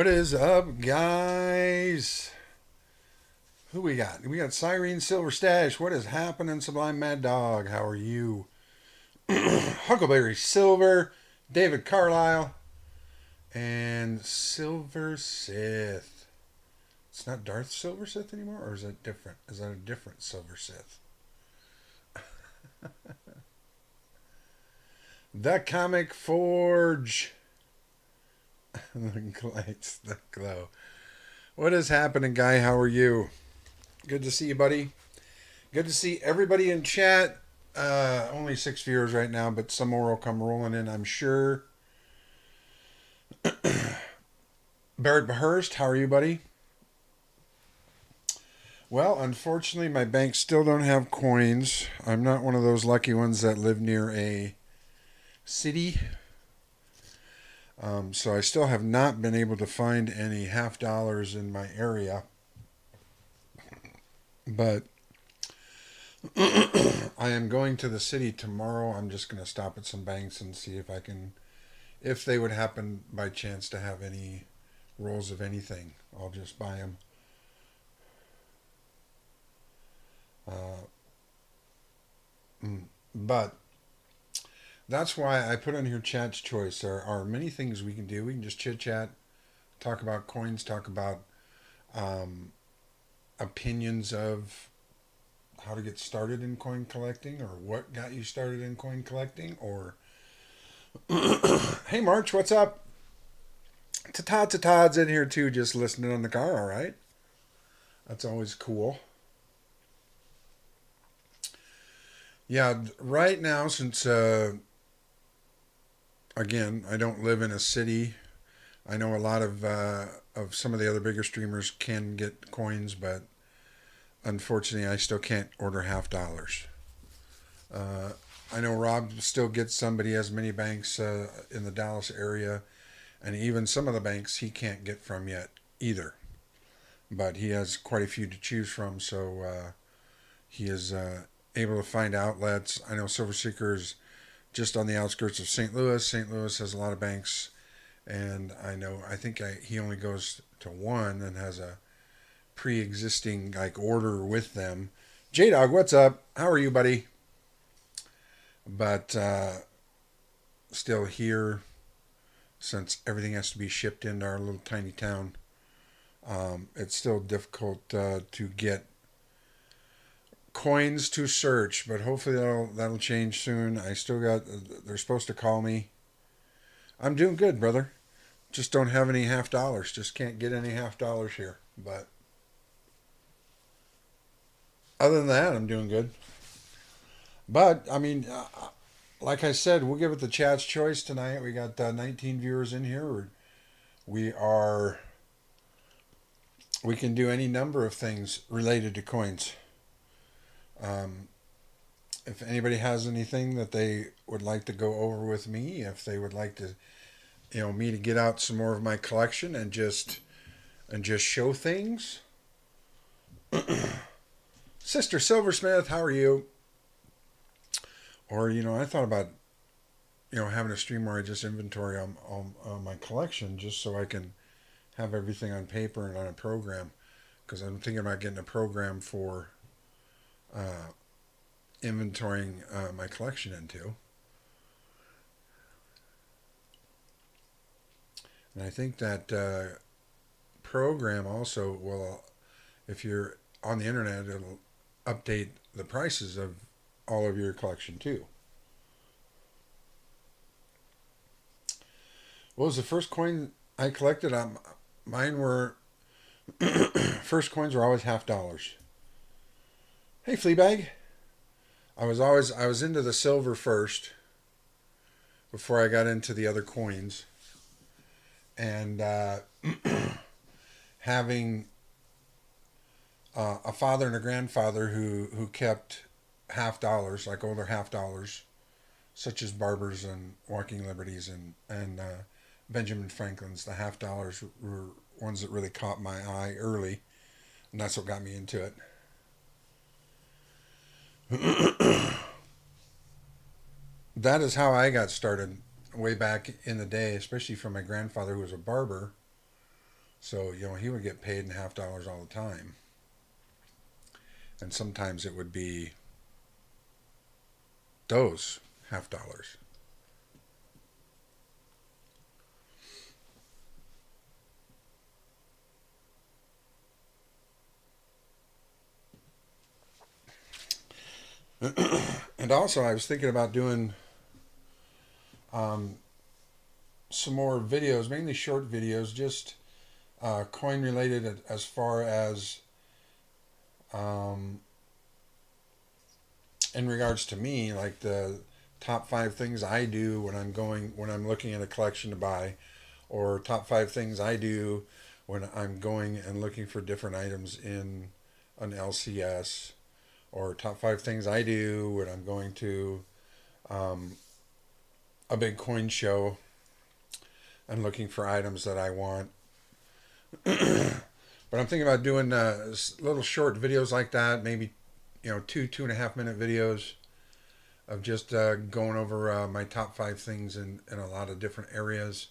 What is up, guys? Who we got? We got Cyrene Silver Stash. What is happening, Sublime Mad Dog? How are you? Huckleberry Silver, David Carlisle, and Silver Sith. It's not Darth Silver Sith anymore, or is that different? Is that a different Silver Sith? The Comic Forge. The lights, the glow. What is happening, guy? How are you? Good to see you, buddy. Good to see everybody in chat. Only 6 viewers right now, but some more will come rolling in, I'm sure. Barrett Behurst, how are you, buddy? Well, unfortunately, my banks still don't have coins. I'm not one of those lucky ones that live near a city. So I still have not been able to find any half dollars in my area. But I am going to the city tomorrow. I'm just going to stop at some banks and see if they would happen by chance to have any rolls of anything. I'll just buy them. But that's why I put on here chat's choice. There are many things we can do. We can just chit chat, talk about coins, talk about opinions of how to get started in coin collecting, or what got you started in coin collecting, or hey March, what's up? Todd's in here too, just listening on the car. All right, that's always cool. Yeah, right now, since again I don't live in a city, I know a lot of some of the other bigger streamers can get coins, but unfortunately, I still can't order half dollars. I know Rob still gets some, but he has many banks in the Dallas area, and even some of the banks he can't get from yet either. But he has quite a few to choose from, so he is able to find outlets. I know Silver Seeker is just on the outskirts of St. Louis. St. Louis has a lot of banks, and I think he only goes to one and has a pre-existing like order with them. J-Dog, what's up? How are you, buddy? But still here, since everything has to be shipped into our little tiny town, it's still difficult to get coins to search, but hopefully that'll change soon. I still got, they're supposed to call me. I'm doing good, brother. Just don't have any half dollars. Just can't get any half dollars here. But other than that, I'm doing good. But, I mean, like I said, we'll give it the chat's choice tonight. We got 19 viewers in here. We can do any number of things related to coins. If anybody has anything that they would like to go over with me, if they would like to, me to get out some more of my collection and just show things. Sister Silversmith, how are you? Or, I thought about, having a stream where I just inventory on my collection just so I can have everything on paper and on a program. Because I'm thinking about getting a program for inventorying my collection into. And I think that program also will, if you're on the internet, it'll update the prices of all of your collection too. What was the first coin I collected? Mine were first coins were always half dollars. Hey Fleabag, I was into the silver first before I got into the other coins, and having a father and a grandfather who kept half dollars, like older half dollars, such as Barbers and Walking Liberties and Benjamin Franklin's. The half dollars were ones that really caught my eye early, and that's what got me into it. That is how I got started way back in the day, especially from my grandfather who was a barber. So, he would get paid in half dollars all the time. And sometimes it would be those half dollars. And also, I was thinking about doing um, some more videos, mainly short videos, just coin related as far as um, in regards to me, like the top 5 things I do when I'm looking at a collection to buy, or top 5 things I do when I'm going and looking for different items in an LCS, or top 5 things I do when I'm going to um, a big coin show and looking for items that I want. But I'm thinking about doing little short videos like that, maybe 2.5 minute videos of just going over my top 5 things in a lot of different areas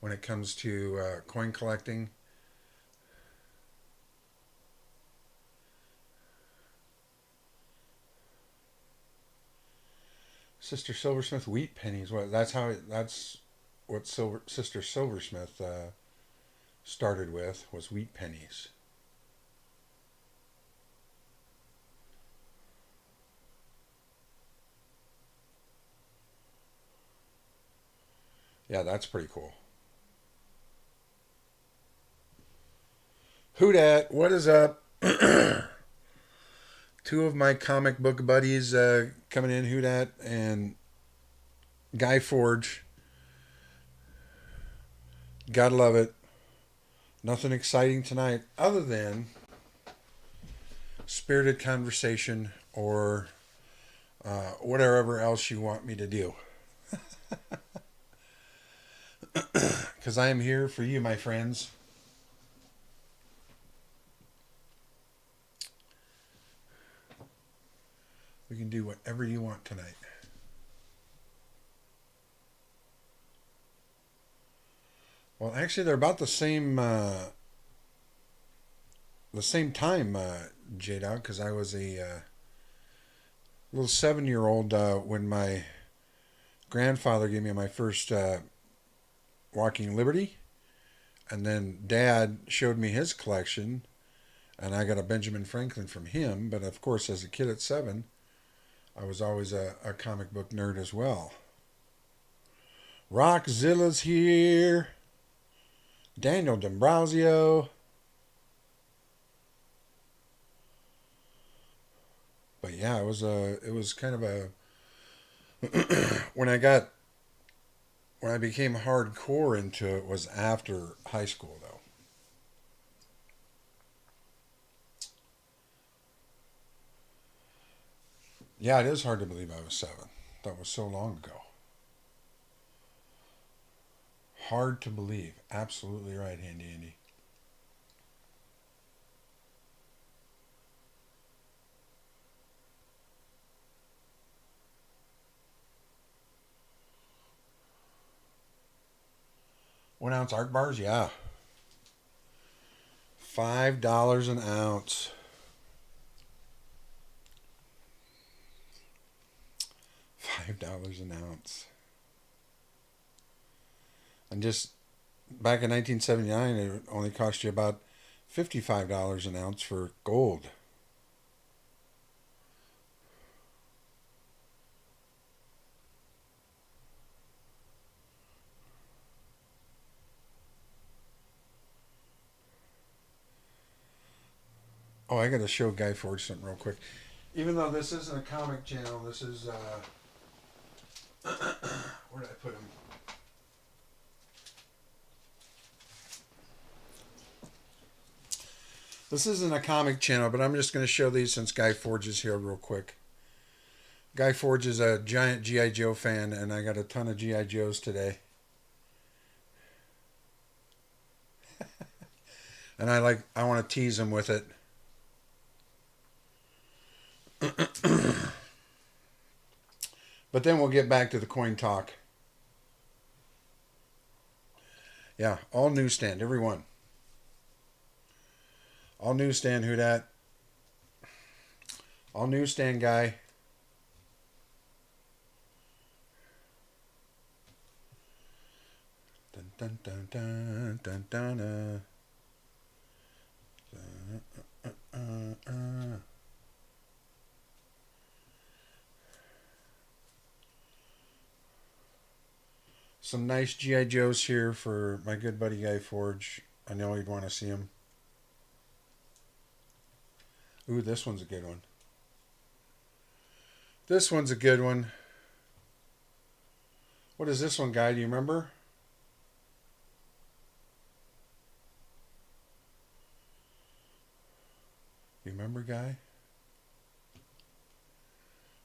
when it comes to coin collecting. Sister Silversmith wheat pennies. That's what Sister Silversmith started with, was wheat pennies. Yeah, that's pretty cool. Who dat? What is up? Two of my comic book buddies coming in, Who dat and Guy Forge. Gotta love it. Nothing exciting tonight other than spirited conversation or whatever else you want me to do. Because I am here for you, my friends. We can do whatever you want tonight. Well, actually, they're about the same time, J-Dog, because I was a little 7-year-old when my grandfather gave me my first Walking Liberty, and then Dad showed me his collection, and I got a Benjamin Franklin from him. But of course, as a kid at 7, I was always a comic book nerd as well. Rockzilla's here. Daniel D'Ambrosio. But yeah, it was kind of a when I became hardcore into it was after high school though. Yeah, it is hard to believe I was 7. That was so long ago. Hard to believe. Absolutely right, Handy Andy. One ounce art bars, yeah. $5 an ounce. $5 an ounce. And just back in 1979, it only cost you about $55 an ounce for gold. Oh, I got to show Guy Forge something real quick. Even though this isn't a comic channel, this is where did I put him? This isn't a comic channel, but I'm just going to show these since Guy Forge is here real quick. Guy Forge is a giant G.I. Joe fan, and I got a ton of G.I. Joes today. And I want to tease him with it. But then we'll get back to the coin talk. Yeah, all newsstand, every one. All newsstand, who dat? All newsstand guy. Dun dun dun dun dun dun. Some nice GI Joes here for my good buddy Guy Forge. I know you'd want to see him. Ooh, this one's a good one. This one's a good one. What is this one, Guy? Do you remember? You remember, Guy?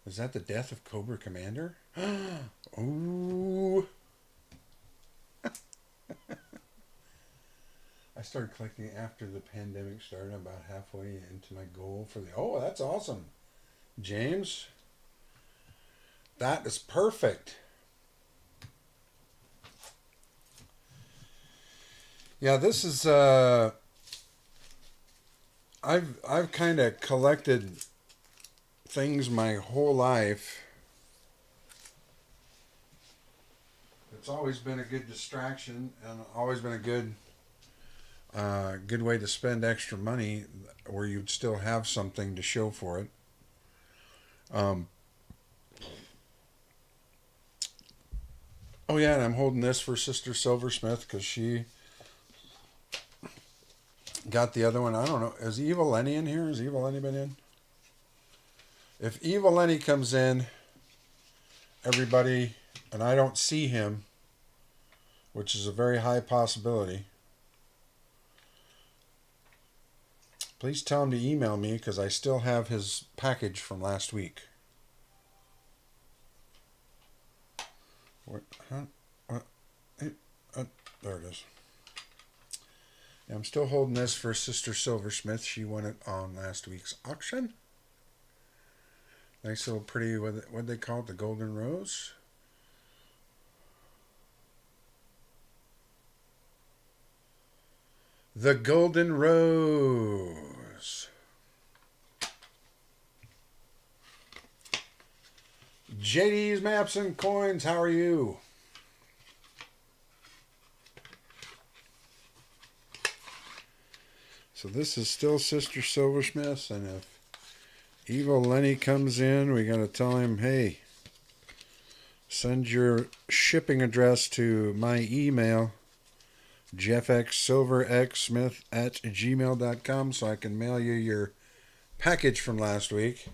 Is that the death of Cobra Commander? Ooh. I started collecting after the pandemic started, about halfway into my goal for the... Oh, that's awesome. James. That is perfect. Yeah, this is... I've kind of collected things my whole life. It's always been a good distraction and always been a good way to spend extra money where you'd still have something to show for it. Oh yeah, and I'm holding this for Sister Silversmith because she got the other one. I don't know. Is Evil Lenny in here? Has Evil Lenny been in? If Evil Lenny comes in, everybody, and I don't see him, which is a very high possibility, please tell him to email me because I still have his package from last week. What? Huh? There it is. Yeah, I'm still holding this for Sister Silversmith. She won it on last week's auction. Nice little pretty, what they call it, the Golden Rose. The Golden Rose. JD's Maps and Coins, how are you? So this is still Sister Silversmith, and if Evil Lenny comes in, we got to tell him, hey, send your shipping address to my email, jeffxsilverxsmith@gmail.com, so I can mail you your package from last week.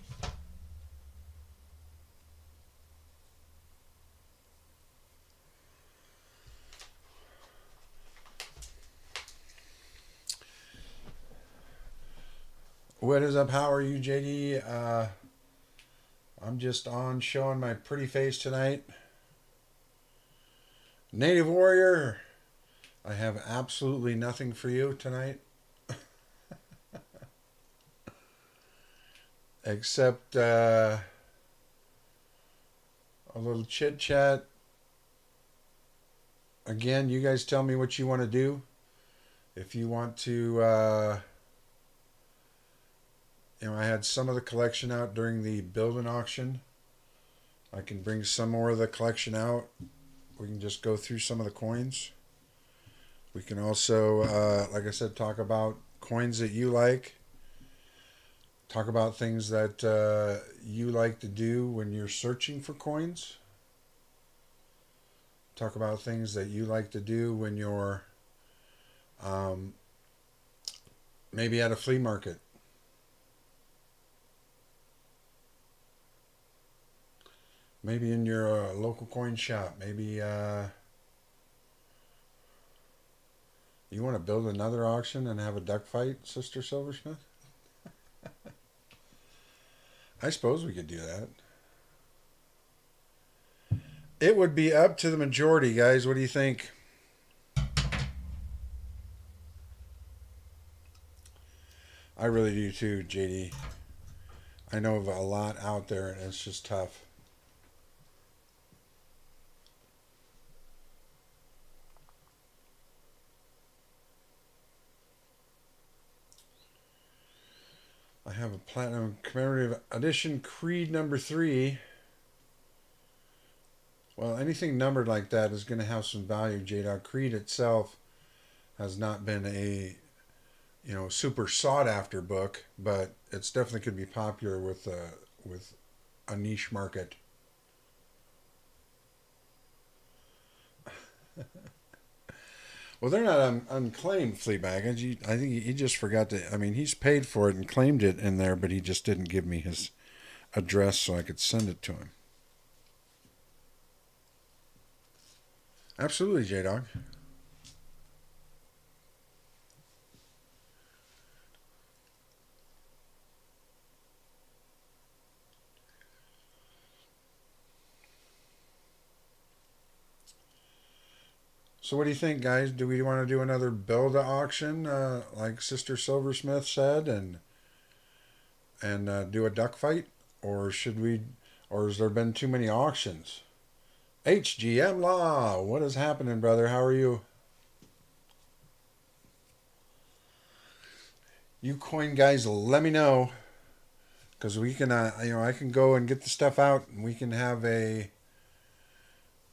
What is up? How are you, JD? I'm just on showing my pretty face tonight. Native Warrior, I have absolutely nothing for you tonight. Except a little chit chat. Again, you guys tell me what you want to do. If you want to... I had some of the collection out during the building auction. I can bring some more of the collection out. We can just go through some of the coins. We can also, like I said, talk about coins that you like. Talk about things that you like to do when you're searching for coins. Talk about things that you like to do when you're maybe at a flea market. Maybe in your local coin shop. Maybe you want to build another auction and have a duck fight, Sister Silversmith? I suppose we could do that. It would be up to the majority, guys. What do you think? I really do too, JD. I know of a lot out there and it's just tough. I have a Platinum Commemorative Edition Creed number 3. Well, anything numbered like that is going to have some value, J-Dog. Creed itself has not been a super sought after book, but it's definitely could be popular with a niche market. Well, they're not unclaimed flea baggage. I think he just forgot to. I mean, he's paid for it and claimed it in there, but he just didn't give me his address so I could send it to him. Absolutely, J Dog. So, what do you think, guys? Do we want to do another build a auction, like Sister Silversmith said, and do a duck fight, or should we? Or has there been too many auctions? HGM Law, what is happening, brother? How are you? You coin guys, let me know, because we can, I can go and get the stuff out, and we can have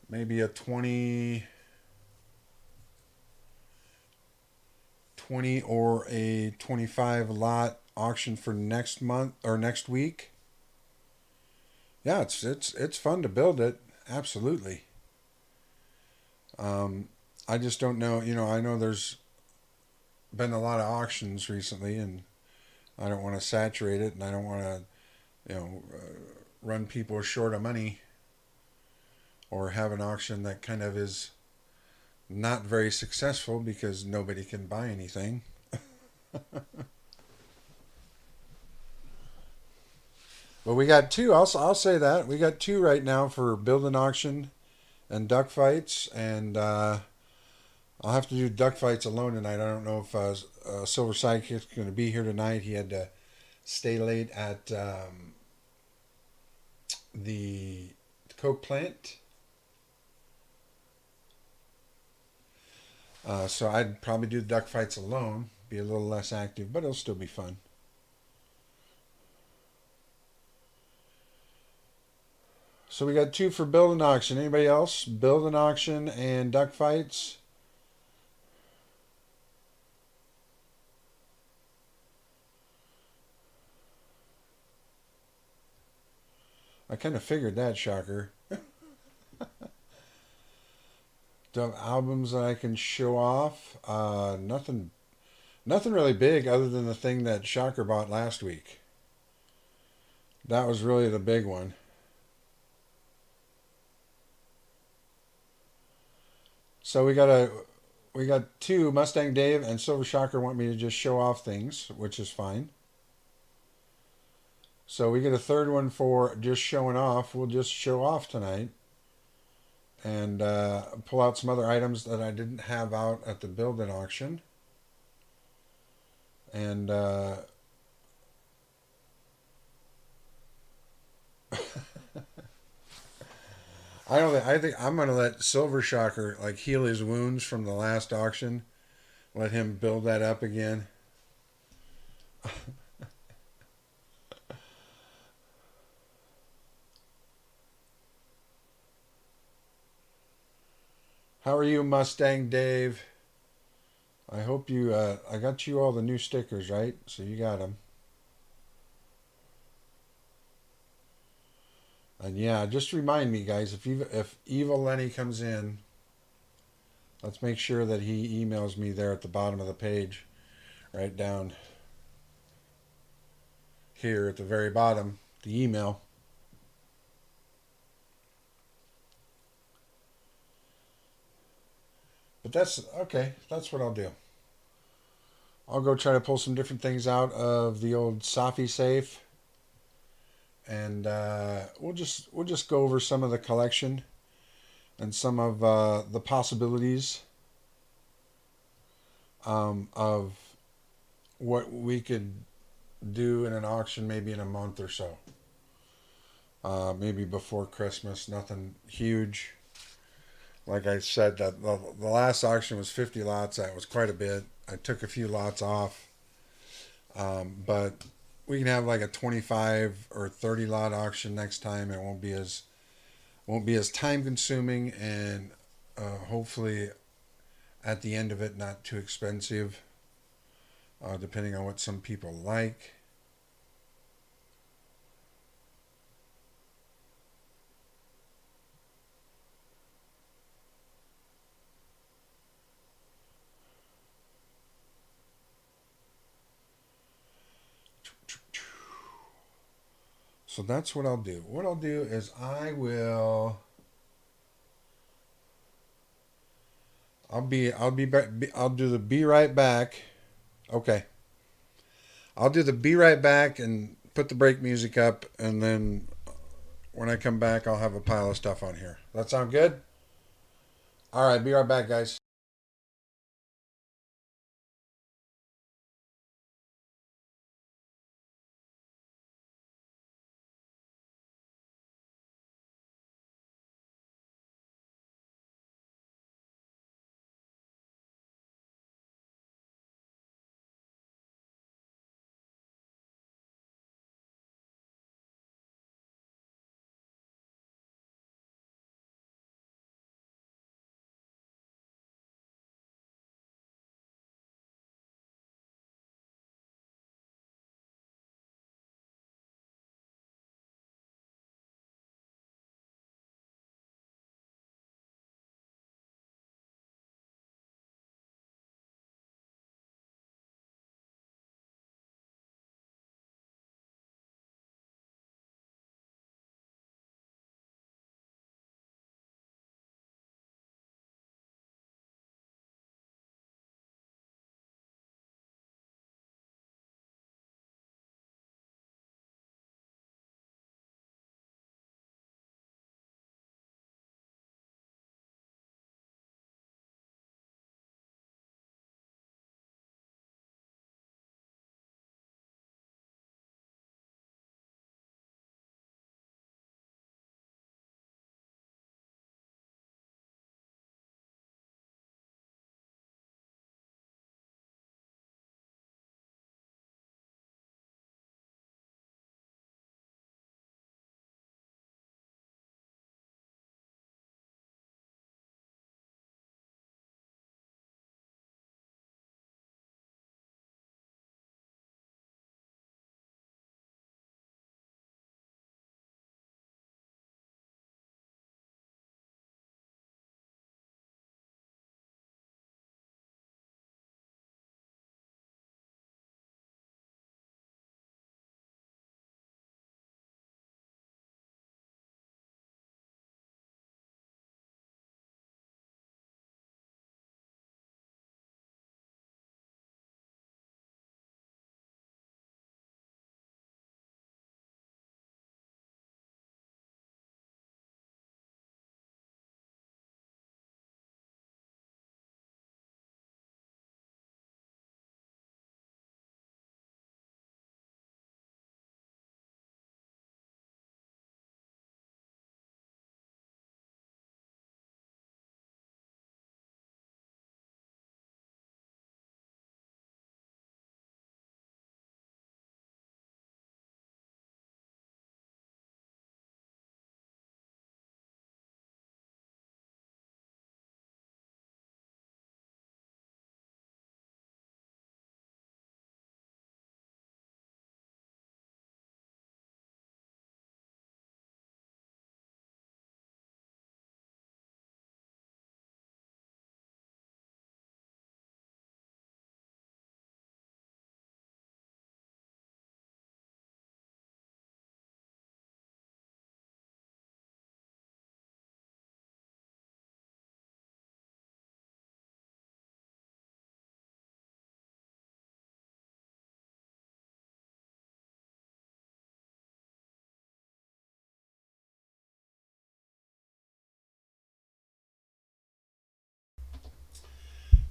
maybe a 20 or a 25 lot auction for next month or next week. Yeah, it's fun to build it. Absolutely. I just don't know. I know there's been a lot of auctions recently, and I don't want to saturate it, and I don't want to, run people short of money, or have an auction that kind of is not very successful because nobody can buy anything. But we got two. I'll say that we got two right now for building auction and duck fights, and I'll have to do duck fights alone tonight. I don't know if Silver Sidekick's going to be here tonight. He had to stay late at the coke plant. So I'd probably do the duck fights alone, be a little less active, but it'll still be fun. So we got two for build and auction. Anybody else? Build and auction and duck fights. I kind of figured that, shocker. The albums that I can show off, nothing really big other than the thing that Shocker bought last week. That was really the big one. So we got two. Mustang Dave and Silver Shocker want me to just show off things, which is fine. So we get a third one for just showing off. We'll just show off tonight, and pull out some other items that I didn't have out at the build-in auction. And I think I'm gonna let Silver Shocker heal his wounds from the last auction. Let him build that up again. How are you, Mustang Dave? I hope you. I got you all the new stickers, right? So you got them. And yeah, just remind me, guys, if Evil Lenny comes in, let's make sure that he emails me there at the bottom of the page, right down here at the very bottom, the email. But that's okay. That's what I'll do. I'll go try to pull some different things out of the old Safi safe, and we'll just go over some of the collection and some of the possibilities of what we could do in an auction maybe in a month or so. Maybe before Christmas. Nothing huge. Like I said, that the last auction was 50 lots. That was quite a bit. I took a few lots off, but we can have like a 25 or 30 lot auction next time. It won't be as time consuming, and hopefully at the end of it not too expensive, depending on what some people like. So that's what I'll do. What I'll do is I'll be back. I'll do the be right back. Okay. I'll do the be right back and put the break music up, and then when I come back, I'll have a pile of stuff on here. That sound good? All right, be right back, guys.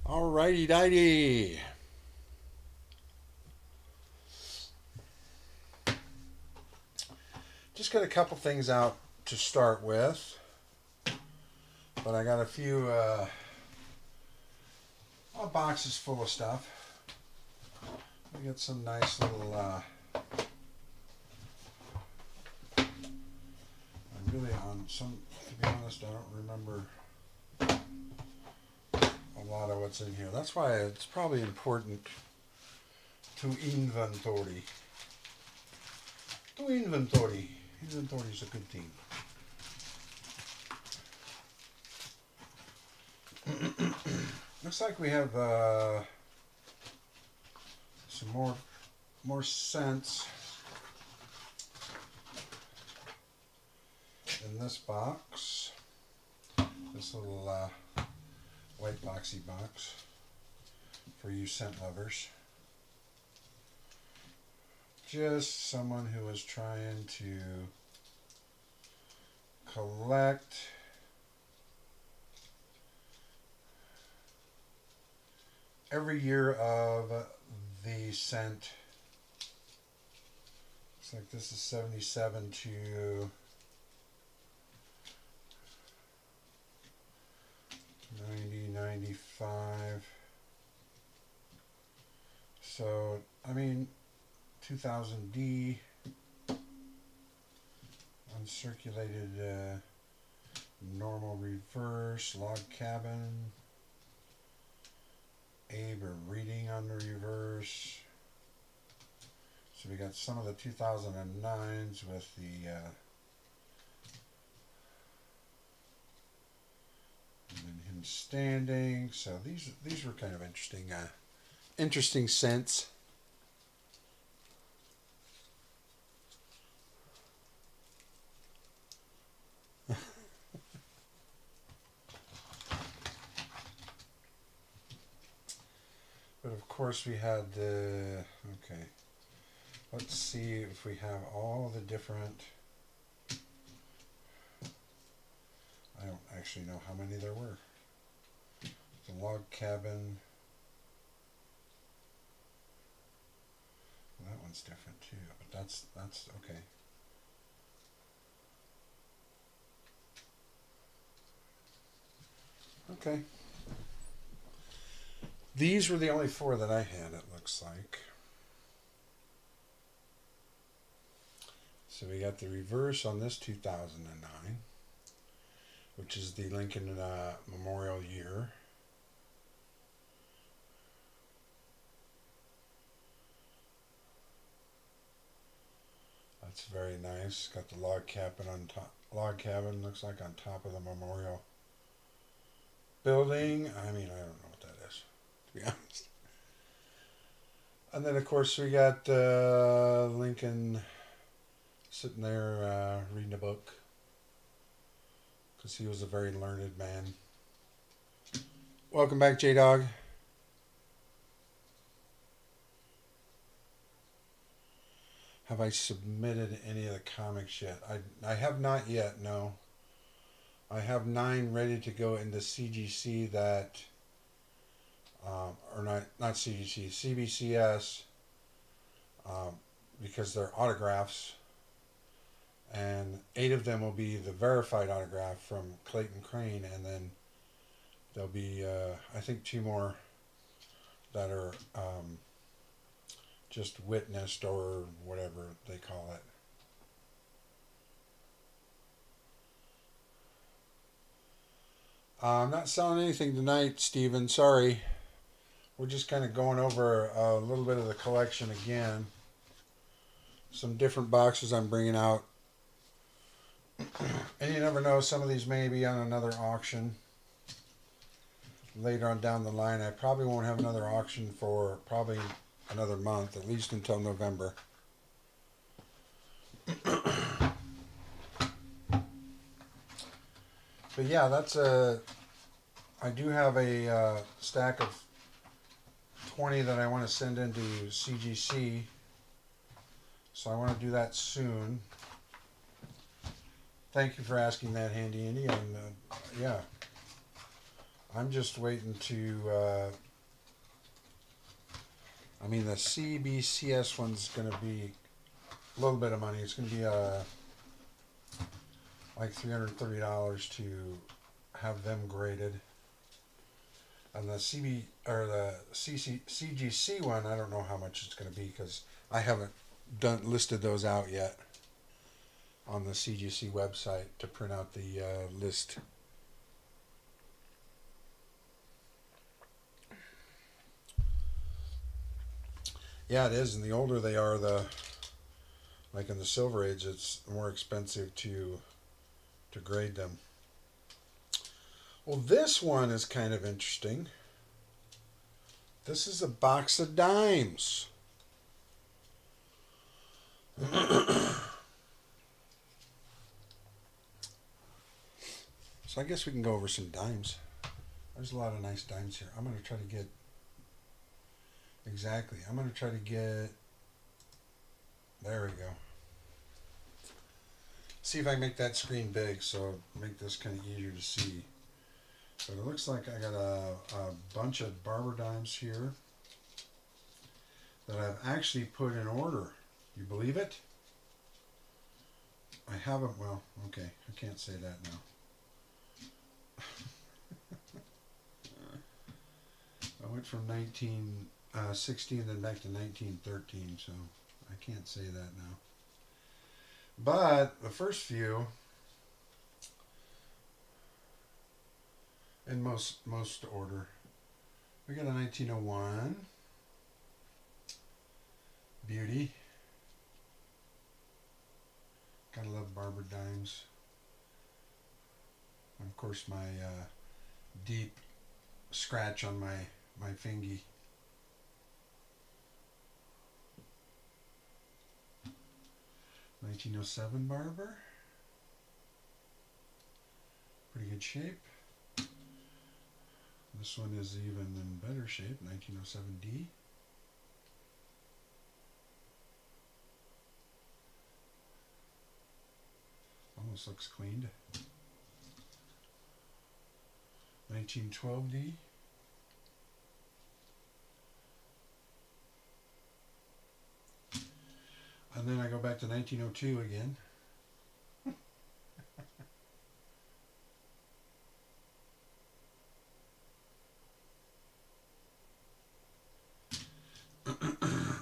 All righty, dighty. Just got a couple things out to start with, but I got a few boxes full of stuff. We got some nice little To be honest, I don't remember a lot of what's in here. That's why it's probably important to inventory. Inventory is a good thing. Looks like we have some more scents in this box. This little white boxy box for you scent lovers. Just someone who is trying to collect every year of the scent. Looks like this is 77 to 90, 95. So, I mean, 2000D, uncirculated normal reverse, log cabin, Abe or reading on the reverse. So we got some of the 2009s with the and then him standing. So these were kind of interesting scents. But of course we had the, okay, let's see if we have all the different, I don't actually know how many there were. The log cabin, well, that one's different too, but that's okay. Okay. These were the only 4 that I had, it looks like. So we got the reverse on this 2009, which is the Lincoln Memorial Year. That's very nice. Got the log cabin on top. Log cabin looks like on top of the memorial building. I mean, I don't know what that is, to be honest. And then, of course, we got Lincoln sitting there reading a book because he was a very learned man. Welcome back, J-Dog. Have I submitted any of the comics yet? I have not yet, no. I have 9 ready to go into CGC that, or not CGC, CBCS, because they're autographs. And 8 of them will be the verified autograph from Clayton Crane, and then there'll be, I think, 2 more that are just witnessed or whatever they call it. I'm not selling anything tonight, Steven. Sorry. We're just kind of going over a little bit of the collection again. Some different boxes I'm bringing out. And you never know, some of these may be on another auction later on down the line. I probably won't have another auction for probably another month, at least until November. But yeah, that's I do have a stack of 20 that I want to send into CGC. So I want to do that soon. Thank you for asking that, Handy Andy. And yeah, I'm just waiting to. I mean, the CBCS one's going to be a little bit of money. It's going to be like $330 to have them graded. And the CGC one, I don't know how much it's going to be because I haven't listed those out yet. on the CGC website to print out the list. Yeah, it is, and the older they are, like in the Silver Age, it's more expensive to grade them. Well, this one is kind of interesting. This is a box of dimes. So I guess we can go over some dimes. There's a lot of nice dimes here. I'm going to try to get... Exactly. I'm going to try to get... There we go. See if I can make that screen big, so make this kind of easier to see. But it looks like I got a bunch of barber dimes here that I've actually put in order. You believe it? I haven't, well, okay, I can't say that now. I went from 1916 then back to 1913, so I can't say that now. But the first few, in most order, we got a 1901 beauty. Gotta love barber dimes. And of course, my deep scratch on my fingy. $1907 barber. Pretty good shape. This one is even in better shape, 1907D. Almost looks cleaned. 1912D. And then I go back to 1902 again.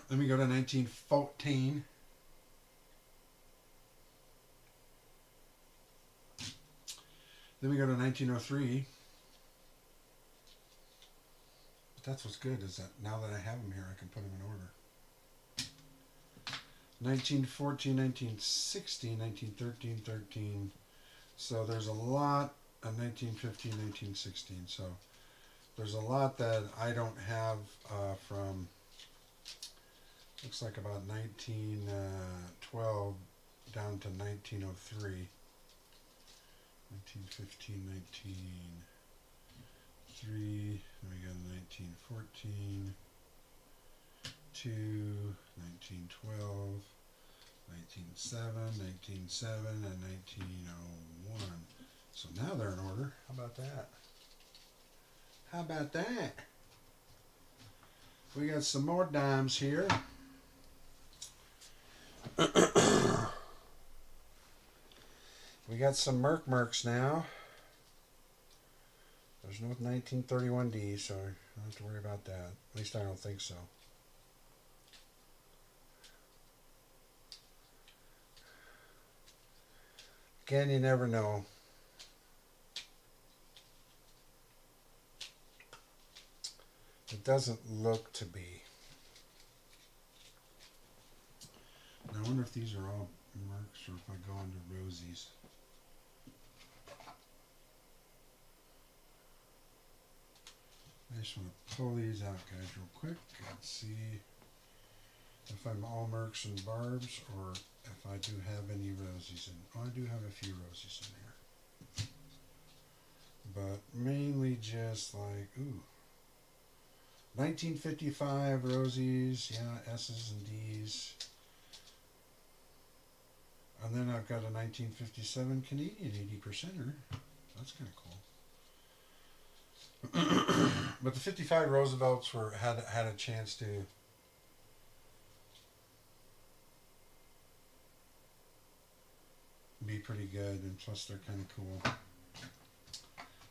Then we go to 1914. Then we go to 1903. But that's what's good, is that now that I have them here, I can put them in order. 1914, 1916, 1913, 13. So there's a lot of 1915, 1916. So there's a lot that I don't have from, looks like about 1912 down to 1903. 1915, 1903, then we go to 1914, 2, 1912, 1907, 1907, and 1901. So now they're in order. How about that? How about that? We got some more dimes here. We got some Mercs now. There's no 1931D, so I don't have to worry about that. At least I don't think so. Again, you never know. It doesn't look to be. Now, I wonder if these are all Mercs or if I go into Rosies. I just want to pull these out, guys, real quick. Let's see if I'm all Mercs and Barbs, or if I do have any Rosies in. Oh, I do have a few Rosies in here. But mainly just like, ooh. 1955 Rosies, yeah, S's and D's. And then I've got a 1957 Canadian 80%er. That's kind of cool. But the 55 Roosevelts had a chance to be pretty good, and plus they're kind of cool.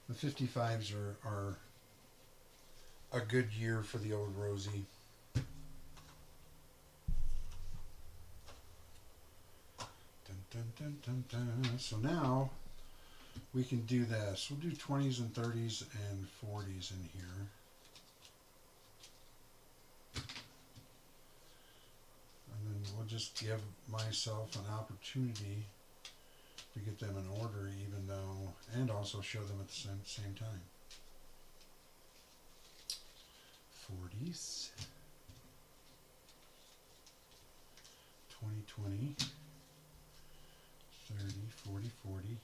The 55s are a good year for the old Rosie. Dun, dun, dun, dun, dun. So now we can do this. We'll do 20s and 30s and 40s in here. And then we'll just give myself an opportunity to get them in order, even though, and also show them at the same time. 40s, 20, 30, 40, 40.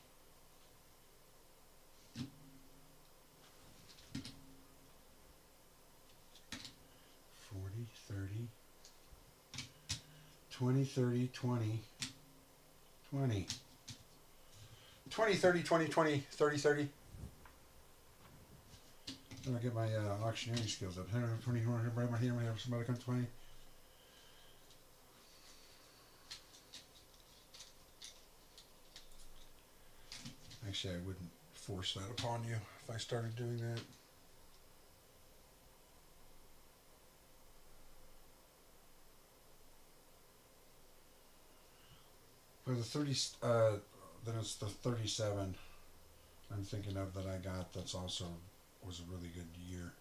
40, 30, 20, 30, 20, 20. 20, 30, 20, 20, 30, 30. Then I'll get my auctioneering skills up. 20, somebody come 20. Actually, I wouldn't force that upon you if I started doing that. For the 30, then it's the 37 I'm thinking of that I got. That's also was a really good year.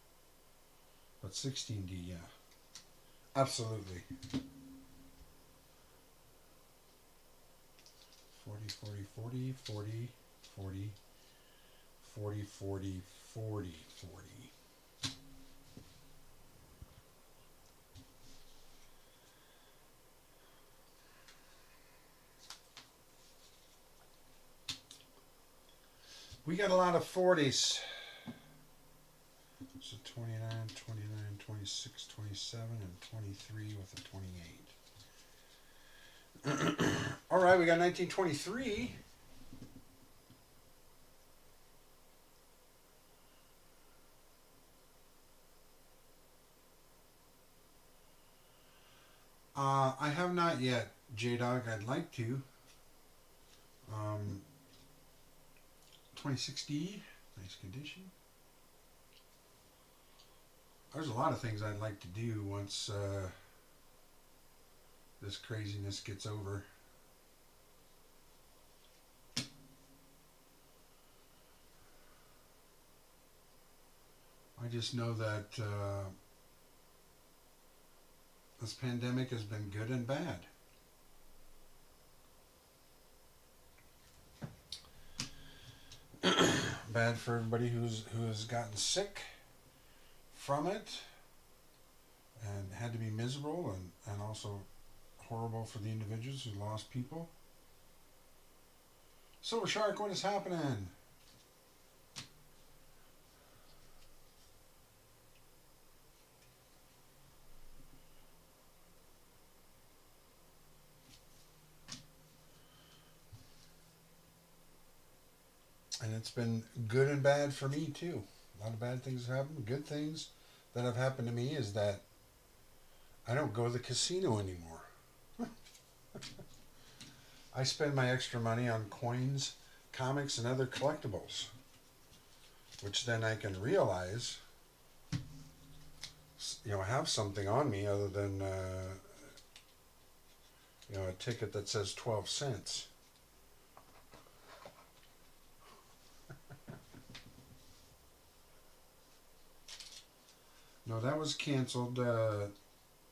But 16D, yeah, absolutely. 40, 40, 40, 40, 40, 40, 40, 40, 40. We got a lot of 40s. So 29, 29, 26, 27, and 23 with a 28. All right, we got 1923. I have not yet, J-Dog. I'd like to. 2060, nice condition. There's a lot of things I'd like to do once this craziness gets over. I just know that this pandemic has been good and bad. Bad for everybody who has gotten sick from it and had to be miserable, and also horrible for the individuals who lost people. Silver Shark, what is happening? And it's been good and bad for me too. A lot of bad things have happened. Good things that have happened to me is that I don't go to the casino anymore. I spend my extra money on coins, comics, and other collectibles, which then I can realize, have something on me other than, a ticket that says 12 cents. No, that was canceled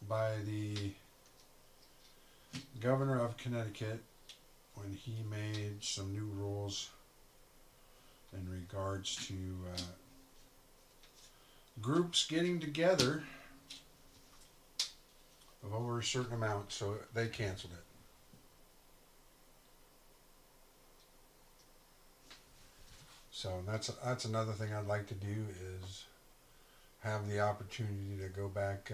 by the governor of Connecticut when he made some new rules in regards to groups getting together of over a certain amount, so they canceled it. So that's another thing I'd like to do is have the opportunity to go back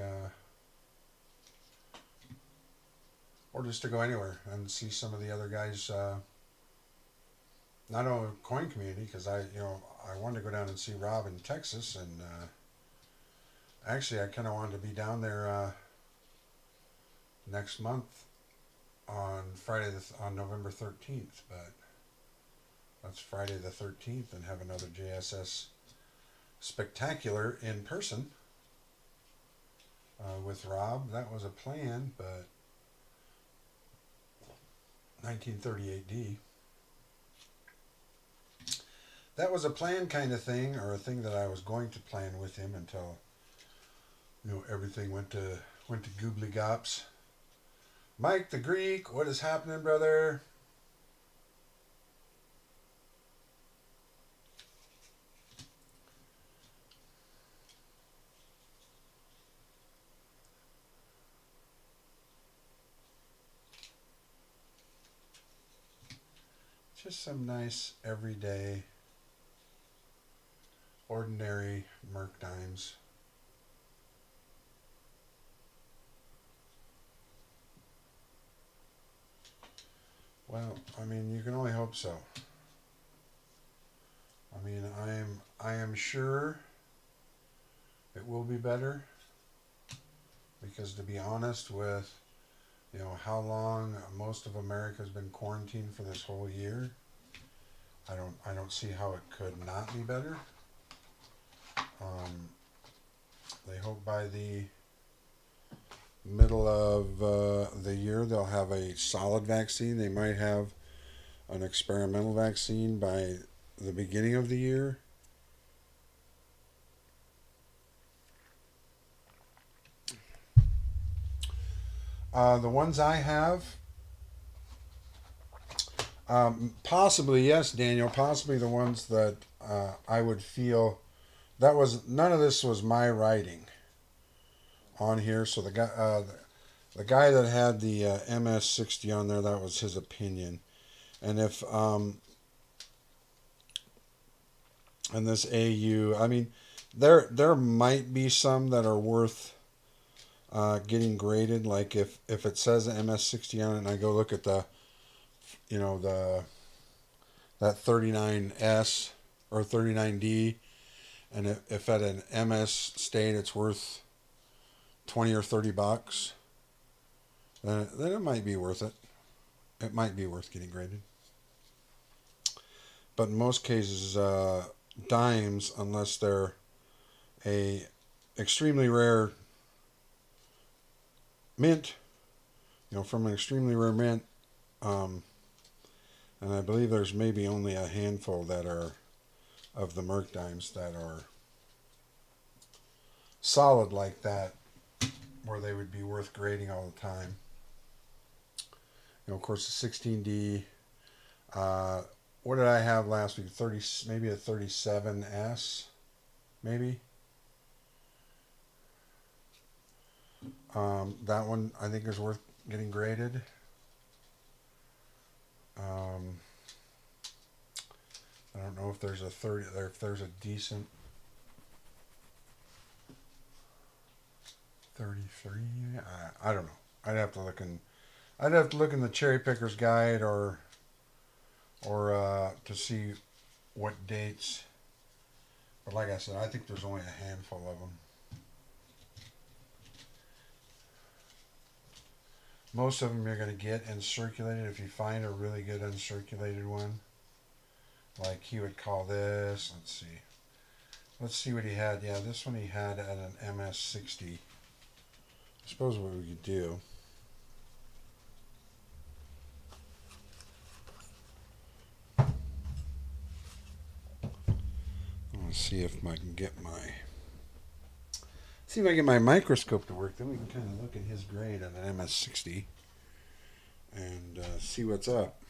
or just to go anywhere and see some of the other guys, not only coin community, because I wanted to go down and see Rob in Texas, and actually I kind of wanted to be down there next month on on November 13th, but that's Friday the 13th, and have another JSS spectacular in person with Rob. That was a plan, but 1938D. That was a planned kind of thing, or a thing that I was going to plan with him until, everything went to goobly gops. Mike the Greek, what is happening, brother? Just some nice everyday, ordinary Merc dimes. Well, I mean, you can only hope so. I mean, I am sure it will be better, because to be honest with, how long most of America has been quarantined for this whole year, I don't see how it could not be better. They hope by the middle of the year they'll have a solid vaccine. They might have an experimental vaccine by the beginning of the year. The ones I have, possibly, yes, Daniel, possibly the ones that I would feel, that was, none of this was my writing on here. So the guy that had the MS-60 on there, that was his opinion. And if, and this AU, I mean, there might be some that are worth getting graded. Like if it says MS-60 on it, and I go look at that 39S or 39D, and if at an MS state it's worth $20 or $30, then it might be worth it. It might be worth getting graded. But in most cases, dimes, unless they're a extremely rare mint, from an extremely rare mint, and I believe there's maybe only a handful that are of the Merc dimes that are solid like that, where they would be worth grading all the time. Of course, the 16D. What did I have last week? 30, maybe a 37S, maybe. That one I think is worth getting graded. I don't know if there's a 30, if there's a decent 33. I don't know. I'd have to look in the Cherry Picker's Guide or to see what dates. But like I said, I think there's only a handful of them. Most of them you're going to get uncirculated if you find a really good uncirculated one. Like he would call this. Let's see what he had. Yeah, this one he had at an MS-60. I suppose what we could do. Let's see if I can get my microscope to work. Then we can kind of look at his grade on an MS-60 and see what's up.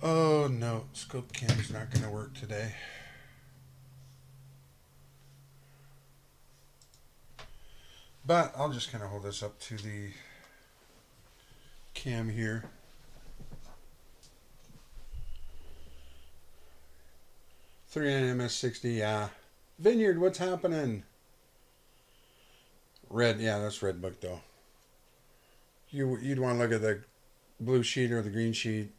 Oh no, scope cam's not going to work today. But I'll just kind of hold this up to the cam here. 39 MS60, yeah. Vineyard, what's happening? Red, yeah, that's red book though. You'd want to look at the blue sheet or the green sheet,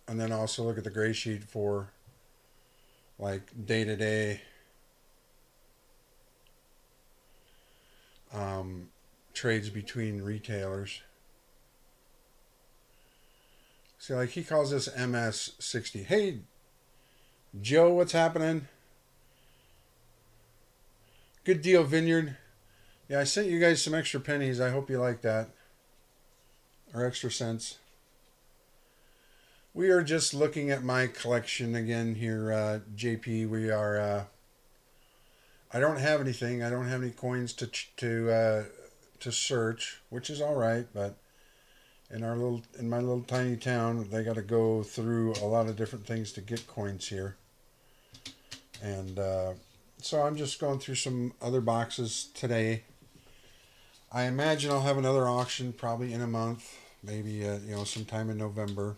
and then also look at the gray sheet for like day to day trades between retailers. See, like he calls this MS60. Hey, Joe, what's happening? Good deal, Vineyard. Yeah, I sent you guys some extra pennies. I hope you like that. Or extra cents. We are just looking at my collection again here, JP. We are. I don't have anything. I don't have any coins to search, which is all right. But in my little tiny town, they got to go through a lot of different things to get coins here, and so I'm just going through some other boxes today. I imagine I'll have another auction probably in a month, maybe sometime in November.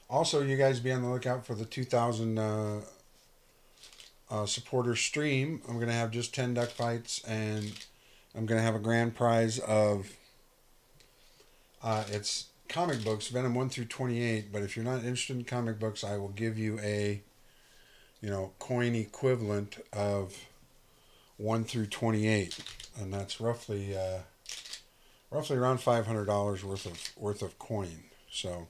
Also, you guys be on the lookout for the 2,000 supporter stream. I'm going to have just 10 duck fights, and I'm going to have a grand prize of it's comic books, Venom 1 through 28. But if you're not interested in comic books, I will give you a coin equivalent of 1 through 28, and that's roughly around $500 worth of coin. So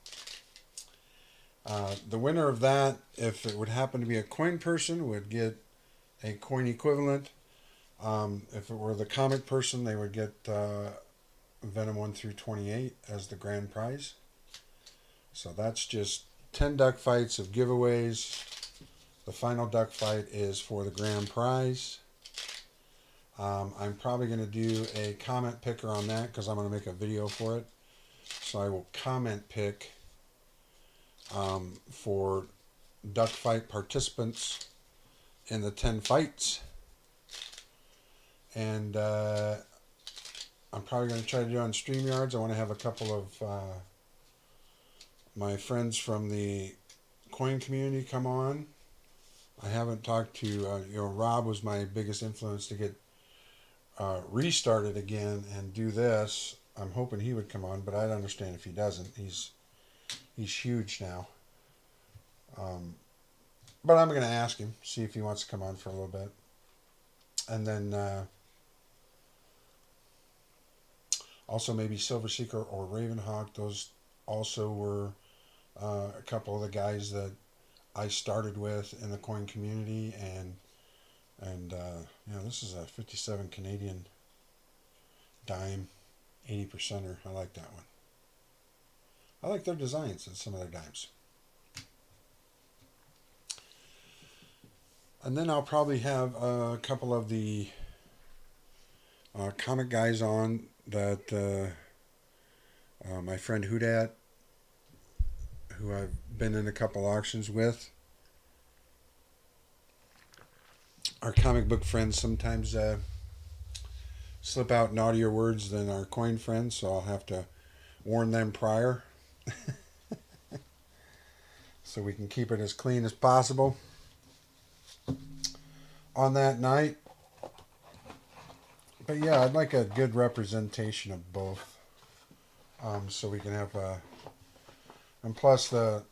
the winner of that, if it would happen to be a coin person, would get a coin equivalent. If it were the comic person, they would get Venom 1 through 28 as the grand prize. So that's just 10 duck fights of giveaways. The final duck fight is for the grand prize. I'm probably going to do a comment picker on that because I'm going to make a video for it. So I will comment pick for duck fight participants in the 10 fights. And I'm probably going to try to do it on StreamYards. I want to have a couple of my friends from the coin community come on. I haven't talked to, Rob was my biggest influence to get restarted again and do this. I'm hoping he would come on, but I'd understand if he doesn't. He's huge now. But I'm going to ask him, see if he wants to come on for a little bit. And then also maybe Silver Seeker or Ravenhawk. Those also were a couple of the guys that I started with in the coin community. And this is a 57 Canadian dime, 80%er. I like that one. I like their designs and some of their dimes. And then I'll probably have a couple of the comic guys on that my friend Hoodat, who I've been in a couple auctions with. Our comic book friends sometimes slip out naughtier words than our coin friends, so I'll have to warn them prior so we can keep it as clean as possible on that night. But yeah, I'd like a good representation of both, so we can have and plus a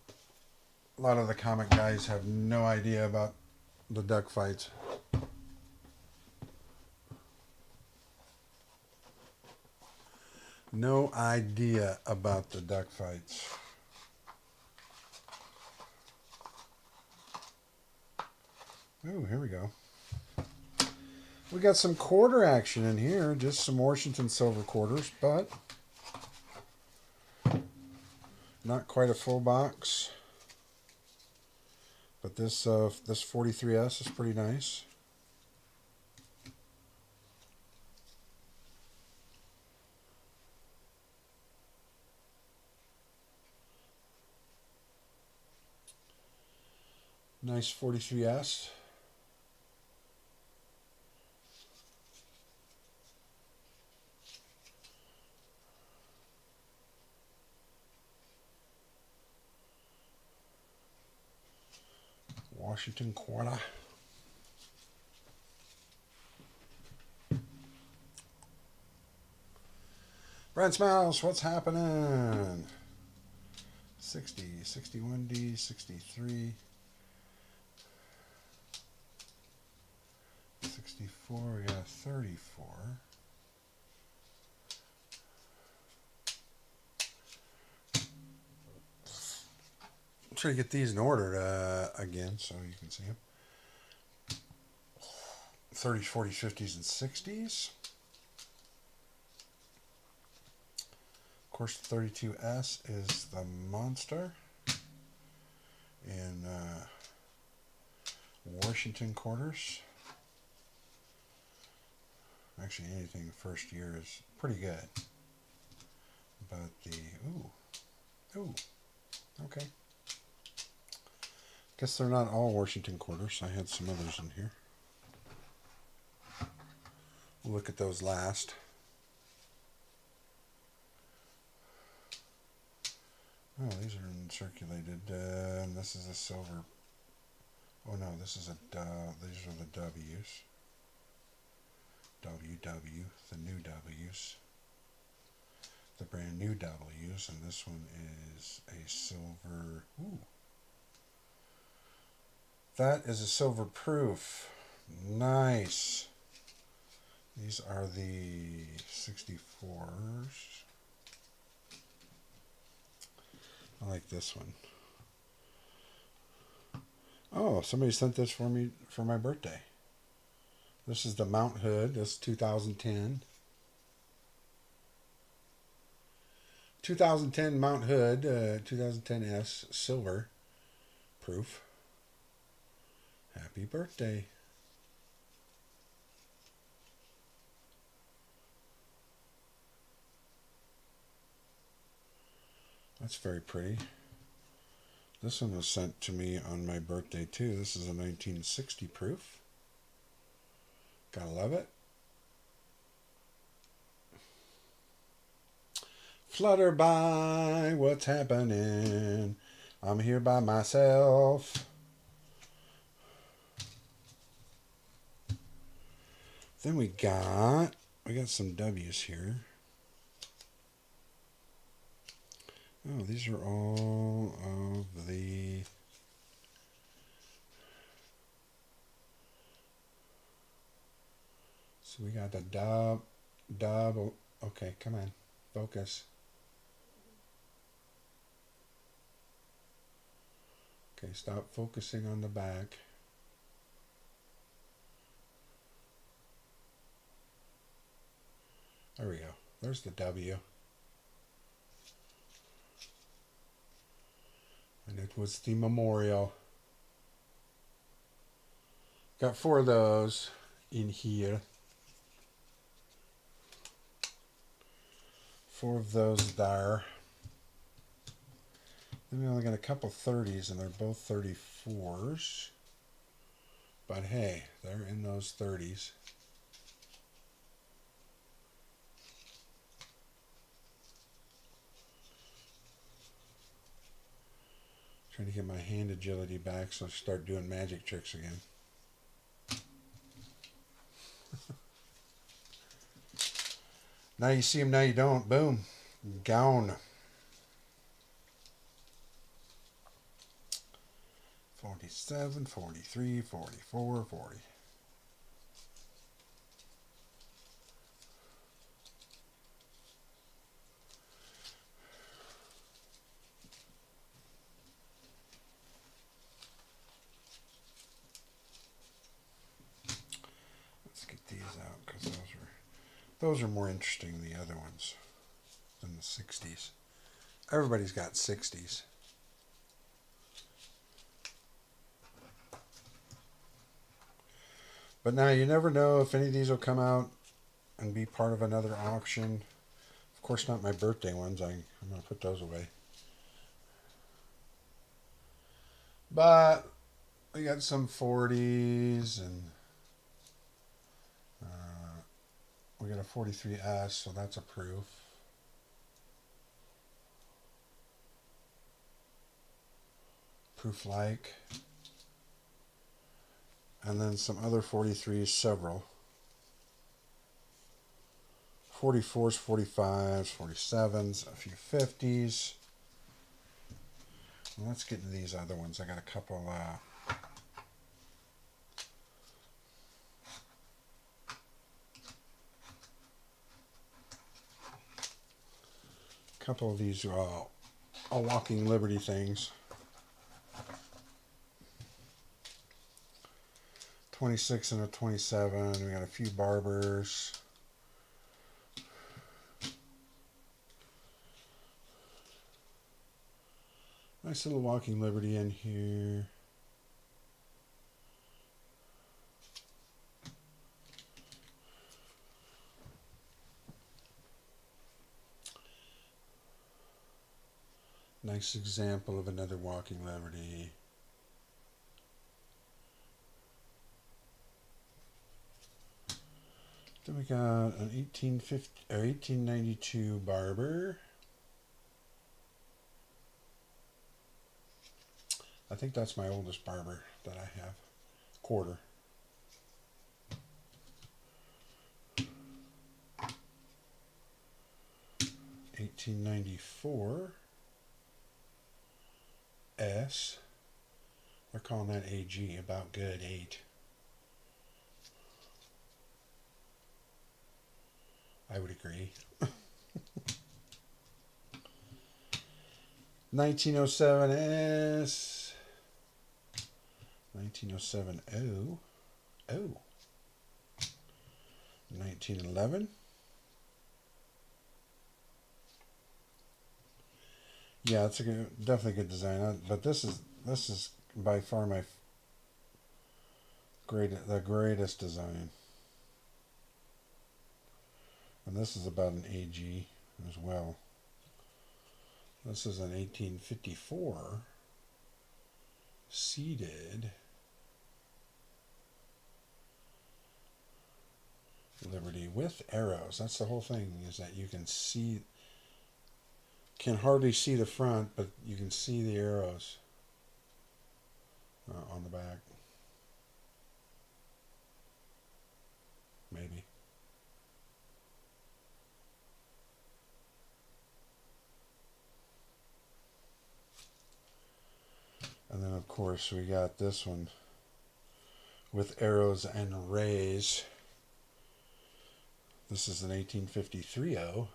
lot of the comic guys have no idea about the duck fights. No idea about the duck fights. Oh, here we go. We got some quarter action in here, just some Washington silver quarters, but not quite a full box. But this 43S is pretty nice. Nice 43S. Washington quarter. Brent Smiles, what's happening? 60, 61D, 63, 64, we got 34. I'm trying to get these in order again so you can see them. 30s, 40s, 50s, and 60s. Of course, the 32S is the monster in Washington quarters. Actually, anything the first year is pretty good. But the, ooh, okay. Guess they're not all Washington quarters. I had some others in here. We'll look at those last. Oh, these are uncirculated. And this is a silver. Oh no, this is a. These are the W's. WW, the new W's. The brand new W's, and this one is a silver. Ooh. That is a silver proof. Nice. These are the 64s. I like this one. Oh, somebody sent this for me for my birthday. This is the Mount Hood. This is 2010. 2010 Mount Hood, 2010S silver proof. Happy birthday. That's very pretty. This one was sent to me on my birthday too. This is a 1960 proof. Gotta love it. Flutter by, what's happening? I'm here by myself. Then we got some W's here. Oh, these are all of the so we got the dub. Okay, come on, focus. Okay, stop focusing on the back. There we go. There's the W. And it was the memorial. Got 4 of those in here. 4 of those there. Then we only got a couple 30s, and they're both 34s. But hey, they're in those 30s. Trying to get my hand agility back so I start doing magic tricks again. Now you see them, now you don't. Boom. Gone. 47, 43, 44, 40. Let's get these out because those are more interesting than the other ones, than the 60s. Everybody's got 60s. But now you never know if any of these will come out and be part of another auction. Of course, not my birthday ones. I'm going to put those away. But we got some 40s, and we got a 43S, so that's a proof. Proof like. And then some other 43s, several. 44s, 45s, 47s, a few 50s. Well, let's get into these other ones. I got a couple. Couple of these a Walking Liberty things. 26 and a 27. We got a few Barbers. Nice little Walking Liberty in here. Nice example of another Walking Liberty. Then we got an 1892 Barber. I think that's my oldest Barber that I have. Quarter. $18.94 S. They're calling that AG, about good 8. I would agree. 1907 S. 1907 O. 1911. Yeah, it's definitely a good design. But this is by far the greatest design. And this is about an AG as well. This is an 1854 seated Liberty with arrows. That's the whole thing, is that you can hardly see the front, but you can see the arrows on the back. Maybe. And then, of course, we got this one with arrows and rays. This is an 1853 O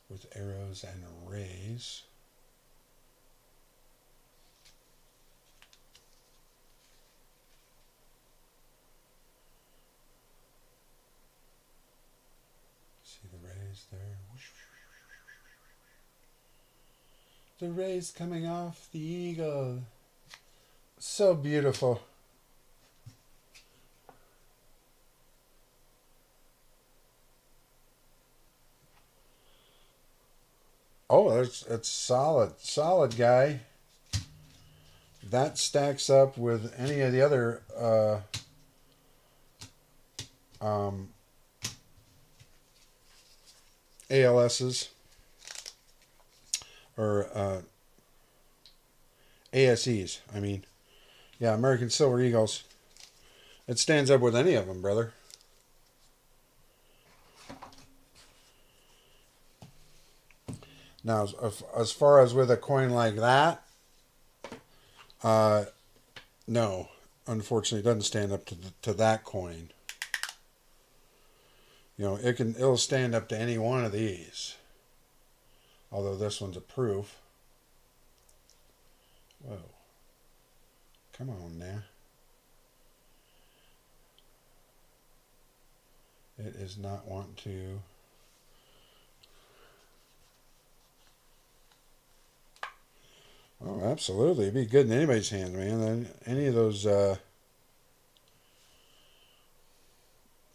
with arrows and rays. See the rays there? The rays coming off the eagle. So beautiful. Oh, it's solid guy. That stacks up with any of the other ALSs or ASEs. I mean, yeah, American Silver Eagles. It stands up with any of them, brother. Now, as far as with a coin like that, no, unfortunately, it doesn't stand up to that coin. You know, it'll stand up to any one of these. Although this one's a proof. Whoa. Come on now. It is not wanting to. Oh, absolutely. It'd be good in anybody's hands, man. Any of those,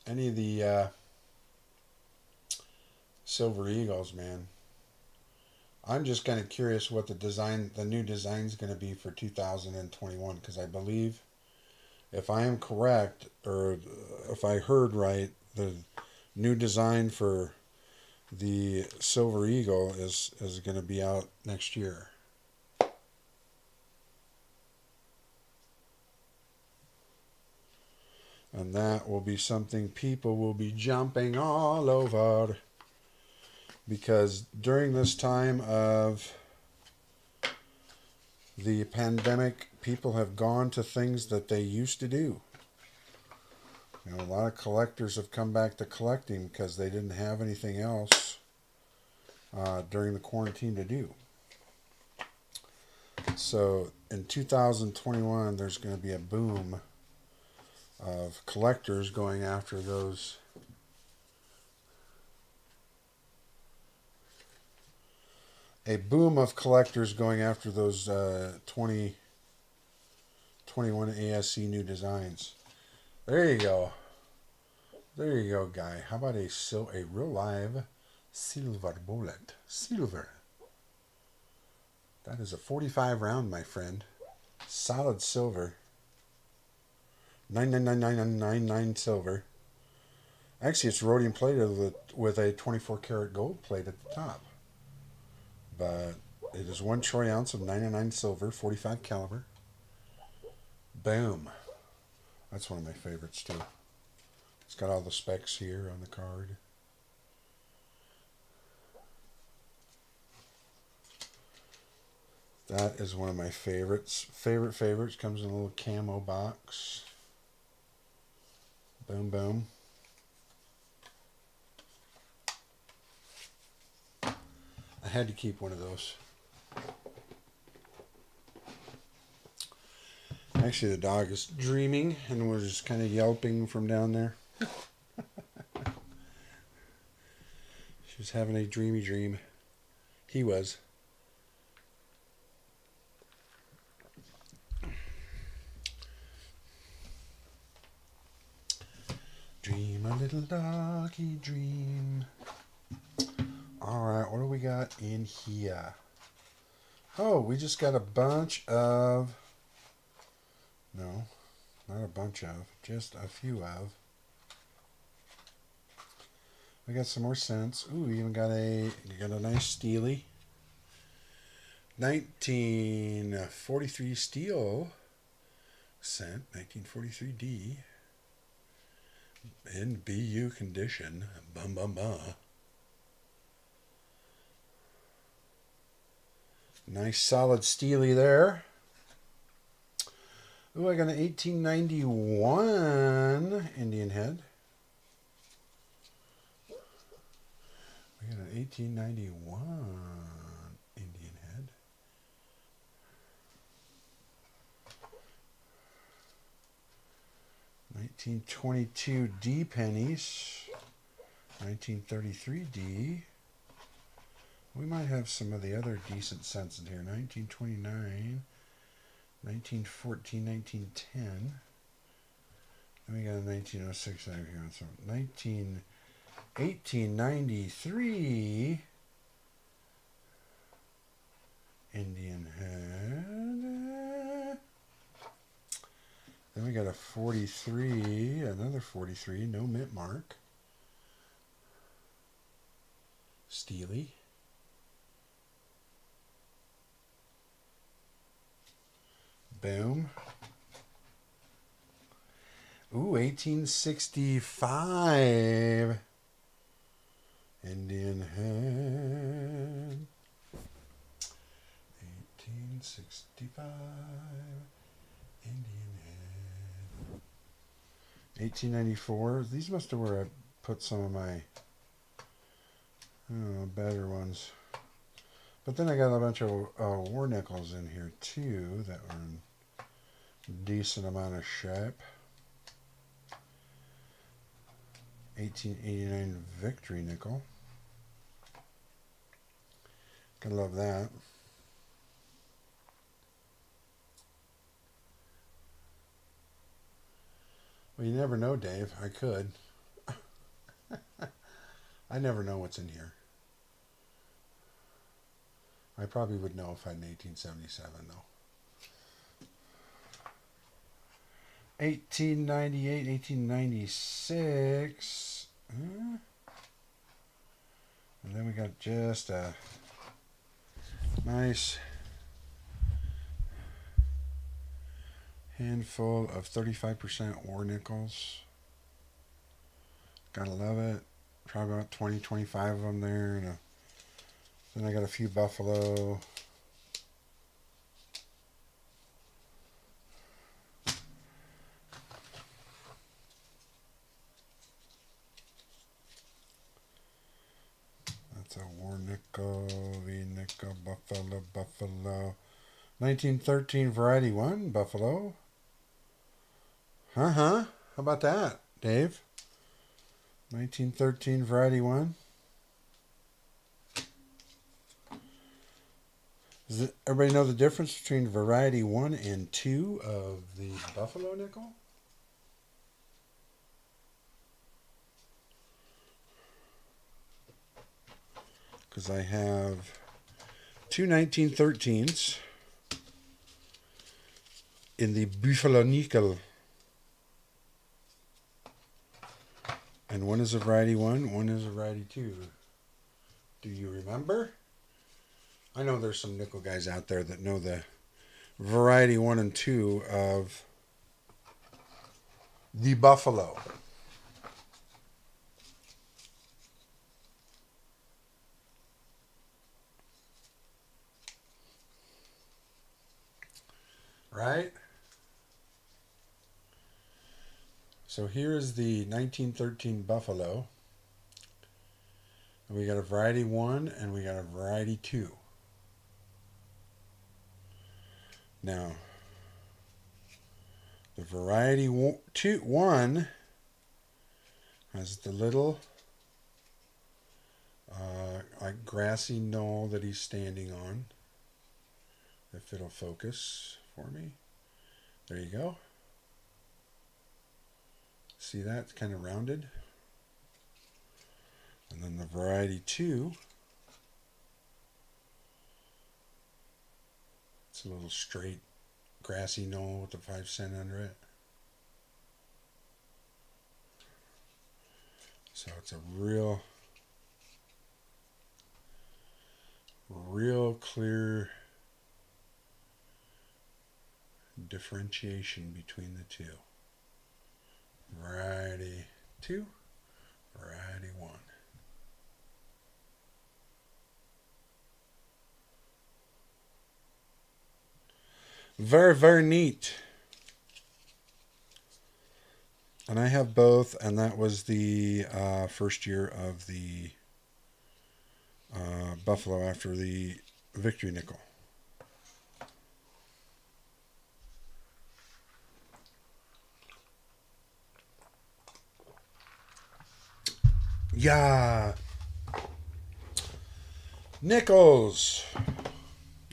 any of the Silver Eagles, man. I'm just kind of curious what the new design is going to be for 2021, because I believe, if I am correct, or if I heard right, the new design for the Silver Eagle is going to be out next year. that will be something people will be jumping all over, because during this time of the pandemic, people have gone to things that they used to do. A lot of collectors have come back to collecting because they didn't have anything else during the quarantine to do. So in 2021, there's going to be a boom of collectors going after those ASC new designs. There you go. There you go, guy. How about a real live silver bullet? Silver. That is a 45 round, my friend. Solid silver. 9999999 silver. Actually, it's rhodium plated with a 24 karat gold plate at the top. But it is 1 troy ounce of 99 silver, 45 caliber. Boom. That's one of my favorites too. It's got all the specs here on the card. That is one of my favorites. Favorites. Comes in a little camo box. Boom, boom. I had to keep one of those. Actually, the dog is dreaming and was just kind of yelping from down there. She was having a dreamy dream. He was. Dream a little doggy dream. Alright, what do we got in here? Oh, we just got a bunch of... No, not a bunch of. Just a few of. We got some more cents. Ooh, we even got a nice Steely. 1943 steel cent. 1943D. In BU condition. Bum bum bum. Nice solid Steely there. Ooh, I got an 1891 Indian head. We got an 1891 Indian head. $1922 pennies. 1933D. We might have some of the other decent cents in here. 1929. 1914, 1910. Then we got a 1906 out here. So 1893 Indian head. Then we got a 43, another 43, no mint mark. Steely. Boom. Ooh, 1865. Indian head. 1865. Indian head. 1894. These must have where I put some of my better ones. But then I got a bunch of war nickels in here too that were in decent amount of shape. 1889 Victory nickel. Gotta love that. Well, you never know, Dave. I could. I never know what's in here. I probably would know if I had an 1877, though. 1898, 1896. And then we got just a nice handful of 35% war nickels. Gotta love it. Probably about 20, 25 of them there. Then I got a few buffalo. That's a war nickel, V nickel, buffalo, buffalo. 1913 variety 1, buffalo. How about that, Dave? 1913 variety 1. Does everybody know the difference between variety 1 and 2 of the buffalo nickel? Because I have two 1913s in the buffalo nickel. And one is a variety 1, one is a variety 2. Do you remember? I know there's some nickel guys out there that know the variety 1 and 2 of the buffalo. Right? So here is the 1913 buffalo. And we got a variety 1 and we got a variety 2. Now, the variety 1 has the little like grassy knoll that he's standing on. If it'll focus for me. There you go. See that? It's kind of rounded. And then the variety 2, it's a little straight grassy knoll with a 5 cent under it. So it's a real clear differentiation between the two. Variety 2, variety 1. Very, very neat. And I have both, and that was the first year of the buffalo after the victory nickel. Yeah. Nickels.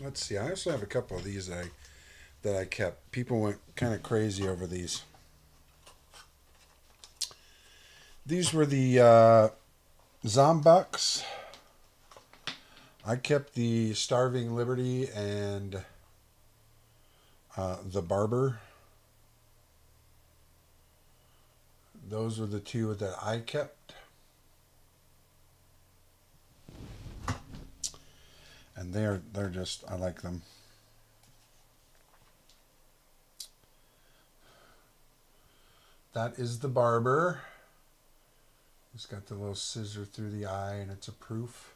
Let's see. I also have a couple of these that I kept. People went kind of crazy over these. These were the Zombucks. I kept the Starving Liberty and the Barber. Those were the two that I kept. And they're just, I like them. That is the Barber. It's got the little scissor through the eye, and it's a proof.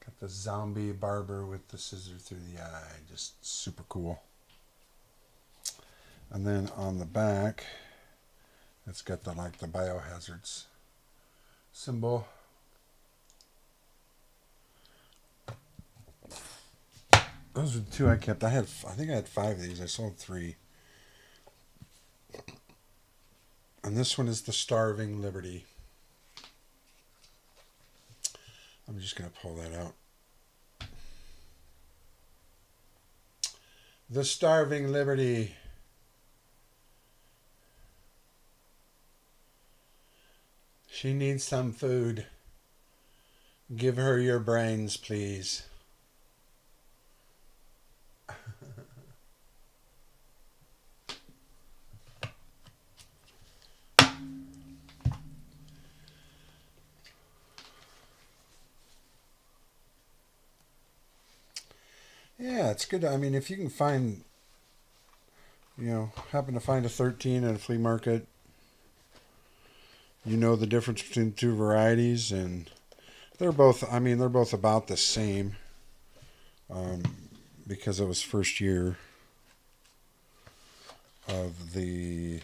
Got the zombie Barber with the scissor through the eye. Just super cool. And then on the back, it's got the biohazards symbol. Those are the two I kept. I think I had 5 of these. I sold 3. And this one is the Starving Liberty. I'm just going to pull that out. The Starving Liberty. She needs some food. Give her your brains, please. Yeah, it's good. I mean, if you can find happen to find a 13 at a flea market, you know the difference between the two varieties, and they're both about the same, um, because it was first year of the...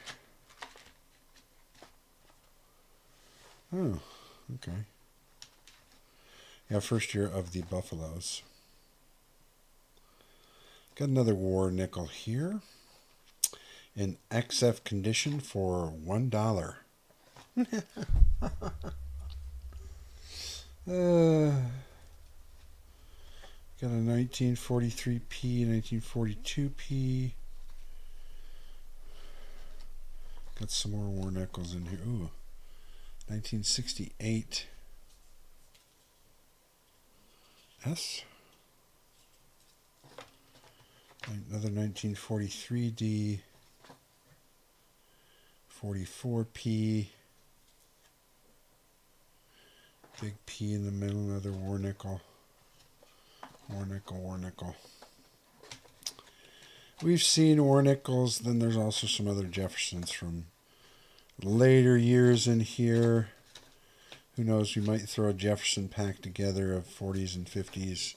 Oh, okay. Yeah, first year of the Buffaloes. Got another war nickel here in XF condition for $1. Got a 1943p, 1942p. Got some more war nickels in here. Ooh, 1968 S. Another 1943D. 44p. Big P in the middle, another war nickel. War nickel, war nickel. We've seen war nickels, then there's also some other Jeffersons from later years in here. Who knows, we might throw a Jefferson pack together of 40s and 50s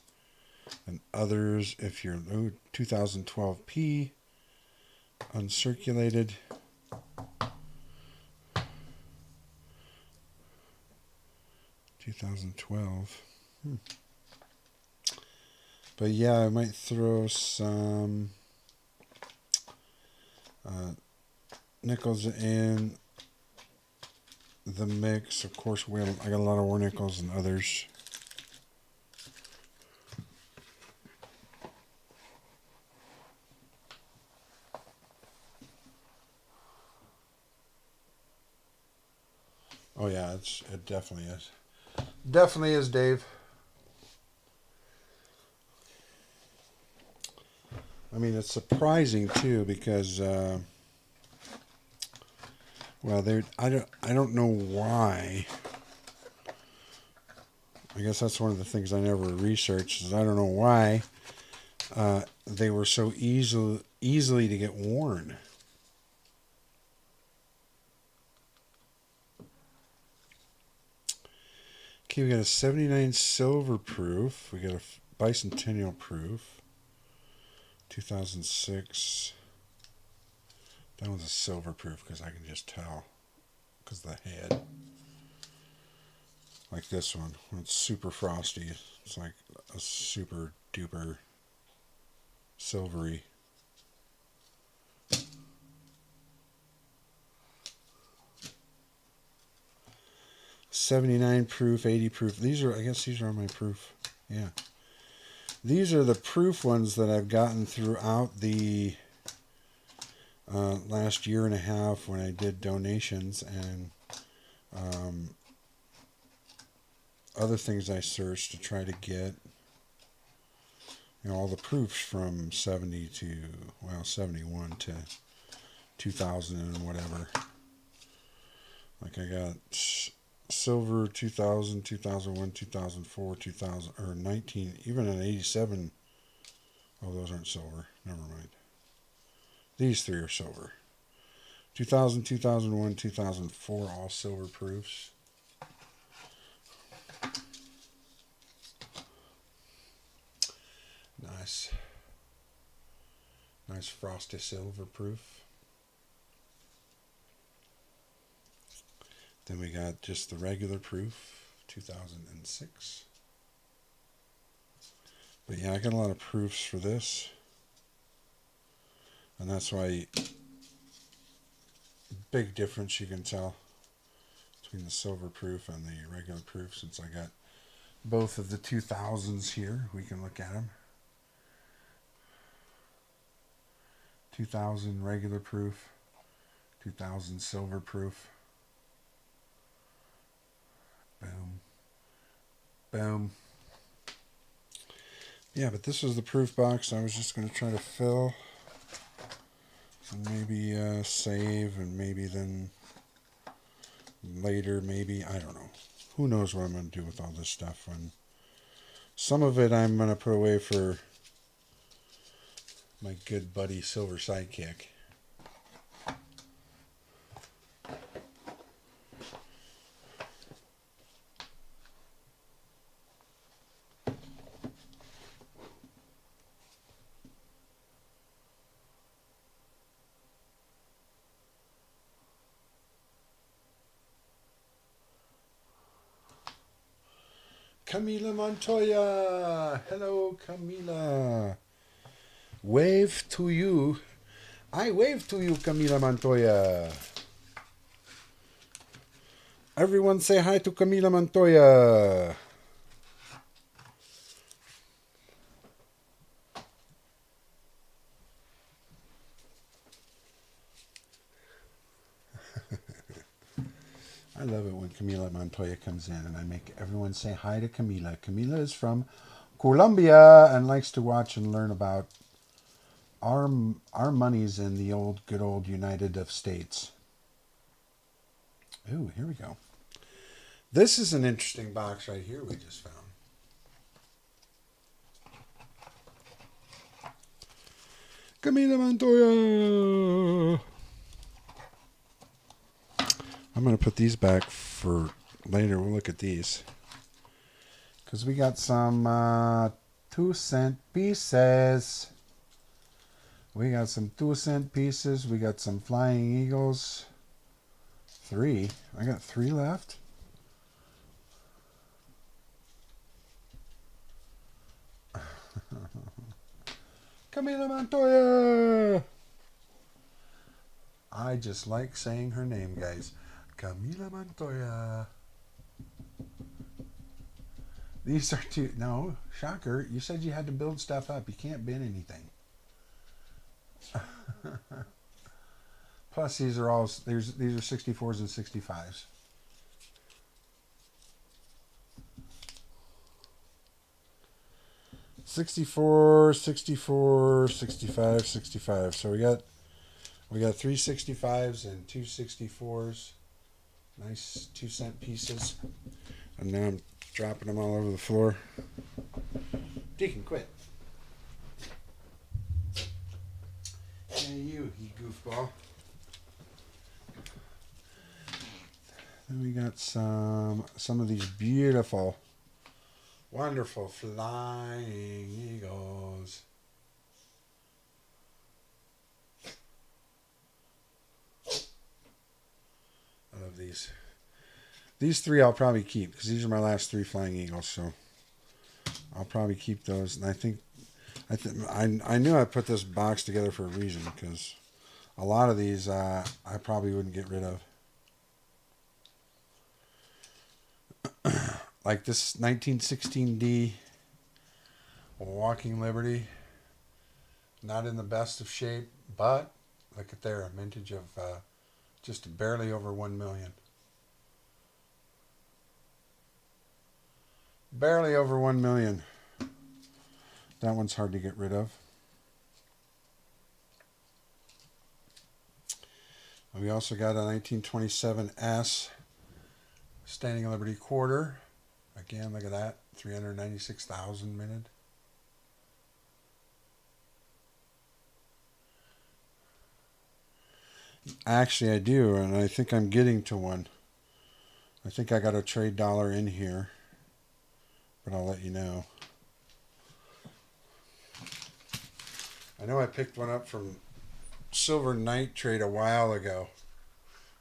and others if you're 2012P, uncirculated. $2012. But yeah, I might throw some nickels in the mix. Of course, I got a lot of war nickels and others. Oh yeah, it definitely is. Definitely is, Dave. I mean, it's surprising too because, I don't know why. I guess that's one of the things I never researched. Is I don't know why they were so easily to get worn. Okay, we got a 79 silver proof. We got a bicentennial proof. 2006. That was a silver proof because I can just tell. Because the head. Like this one. When it's super frosty. It's like a super duper silvery. $79 proof, $80 proof. I guess these are my proof. Yeah. These are the proof ones that I've gotten throughout the last year and a half when I did donations and other things I searched to try to get all the proofs from 71 to 2000 and whatever. Like I got silver 2000, 2001, 2004, 2000, or 19, even an 87. Oh, those aren't silver. Never mind. These three are silver. 2000, 2001, 2004, all silver proofs. Nice. Nice frosty silver proof. Then we got just the regular proof, 2006. But yeah, I got a lot of proofs for this. And that's why, big difference you can tell between the silver proof and the regular proof, since I got both of the 2000s here. We can look at them. 2000 regular proof, 2000 silver proof. Boom. Boom. Yeah, but this was the proof box I was just going to try to fill. And maybe save, and maybe then later, maybe, I don't know. Who knows what I'm going to do with all this stuff. And some of it I'm going to put away for my good buddy Silver Sidekick. Camila Montoya. Hello, Camila. Wave to you. I wave to you, Camila Montoya. Everyone say hi to Camila Montoya. I love it when Camila Montoya comes in and I make everyone say hi to Camila. Camila is from Colombia and likes to watch and learn about our monies in the good old United of States. Ooh, here we go. This is an interesting box right here we just found. Camila Montoya. I'm going to put these back for later. We'll look at these. Because we got some 2-cent pieces. We got some 2-cent pieces. We got some Flying Eagles. 3. I got 3 left. Camila Montoya. I just like saying her name, guys. Camila Montoya. These are two. No, shocker. You said you had to build stuff up. You can't bin anything. Plus, these are 64s and 65s. '64, '64, '65, '65. So we got 3 65s and 2 64s. Nice 2-cent pieces. And now I'm dropping them all over the floor. Deacon, quit. Hey, you goofball. Then we got some of these beautiful, wonderful Flying Eagles. I love these. These 3 I'll probably keep because these are my last 3 Flying Eagles. So I'll probably keep those. And I knew I put this box together for a reason because a lot of these I probably wouldn't get rid of. Like this 1916D Walking Liberty. Not in the best of shape, but look at there, a mintage of just barely over 1 million. Barely over 1 million. That one's hard to get rid of. We also got a 1927 S Standing Liberty quarter. Again, look at that. 396,000 minted. Actually, I do, and I think I'm getting to one. I think I got a trade dollar in here, but I'll let you know. I know I picked one up from Silver Knight trade a while ago.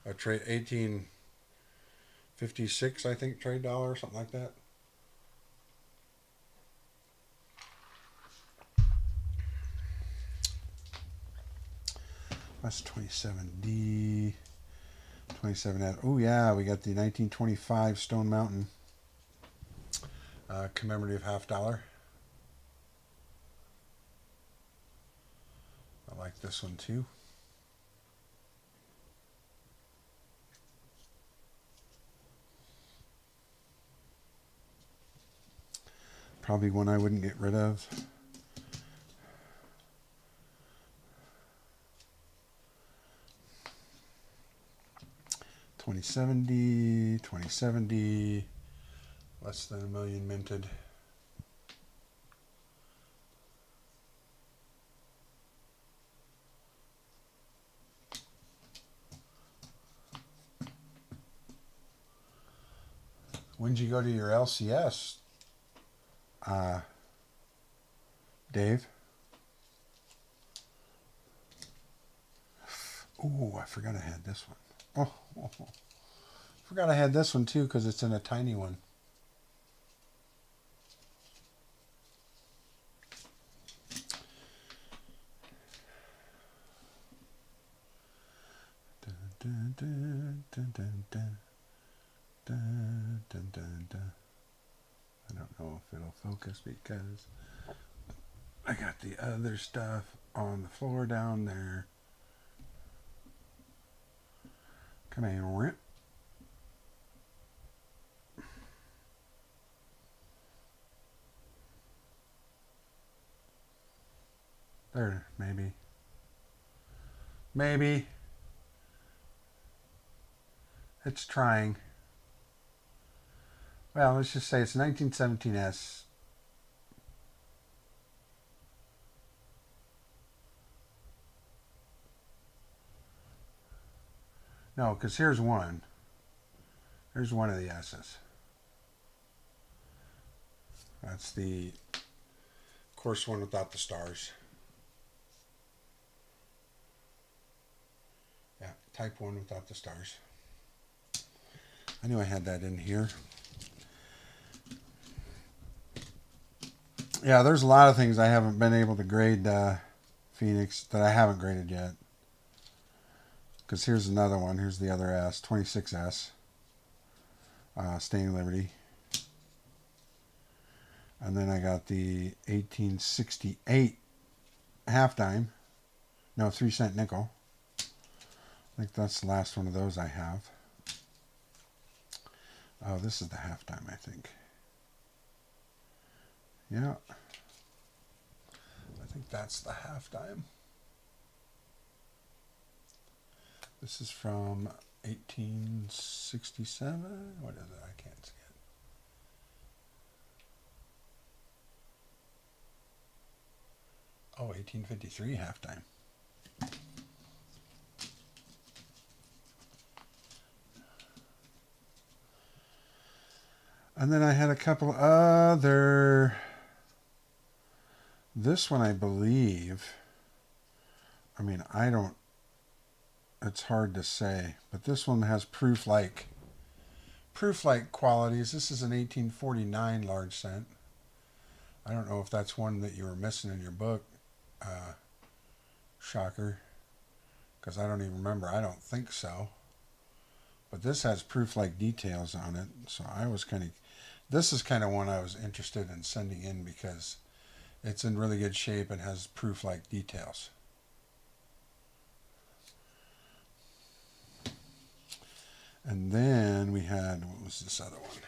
A trade 1856, I think, trade dollar or something like that. That's 27D. 27. Oh yeah, we got the 1925 Stone Mountain commemorative $50. I like this one too. Probably one I wouldn't get rid of. $2070, less than 1 million minted. When did you go to your LCS, Dave? Oh, I forgot I had this one. Oh. Forgot I had this one too because it's in a tiny one. dun, dun, dun, dun, dun, dun, dun, dun. I don't know if it'll focus because I got the other stuff on the floor down there. Come on. There, maybe. Maybe. It's trying. Well, let's just say it's 1917S. No, because here's one. Here's one of the S's. That's the, of course, one without the stars. Yeah, type 1 without the stars. I knew I had that in here. Yeah, there's a lot of things I haven't been able to grade Phoenix that I haven't graded yet. Because here's another one. Here's the other S, 26S. Staying Liberty. And then I got the 1868 half dime. No, 3-cent nickel. I think that's the last one of those I have. Oh, this is the half dime, I think. Yeah. I think that's the half dime. This is from 1867. What is it? I can't see it. Oh, 1853 half dime. And then I had a couple other. This one, I believe. I mean, I don't. It's hard to say, but this one has proof-like qualities. This is an 1849 large cent. I don't know if that's one that you were missing in your book, shocker, because I don't even remember. I don't think so. But this has proof-like details on it, so I was kind of. This is kind of one I was interested in sending in because it's in really good shape and has proof-like details. And then we had, what was this other one?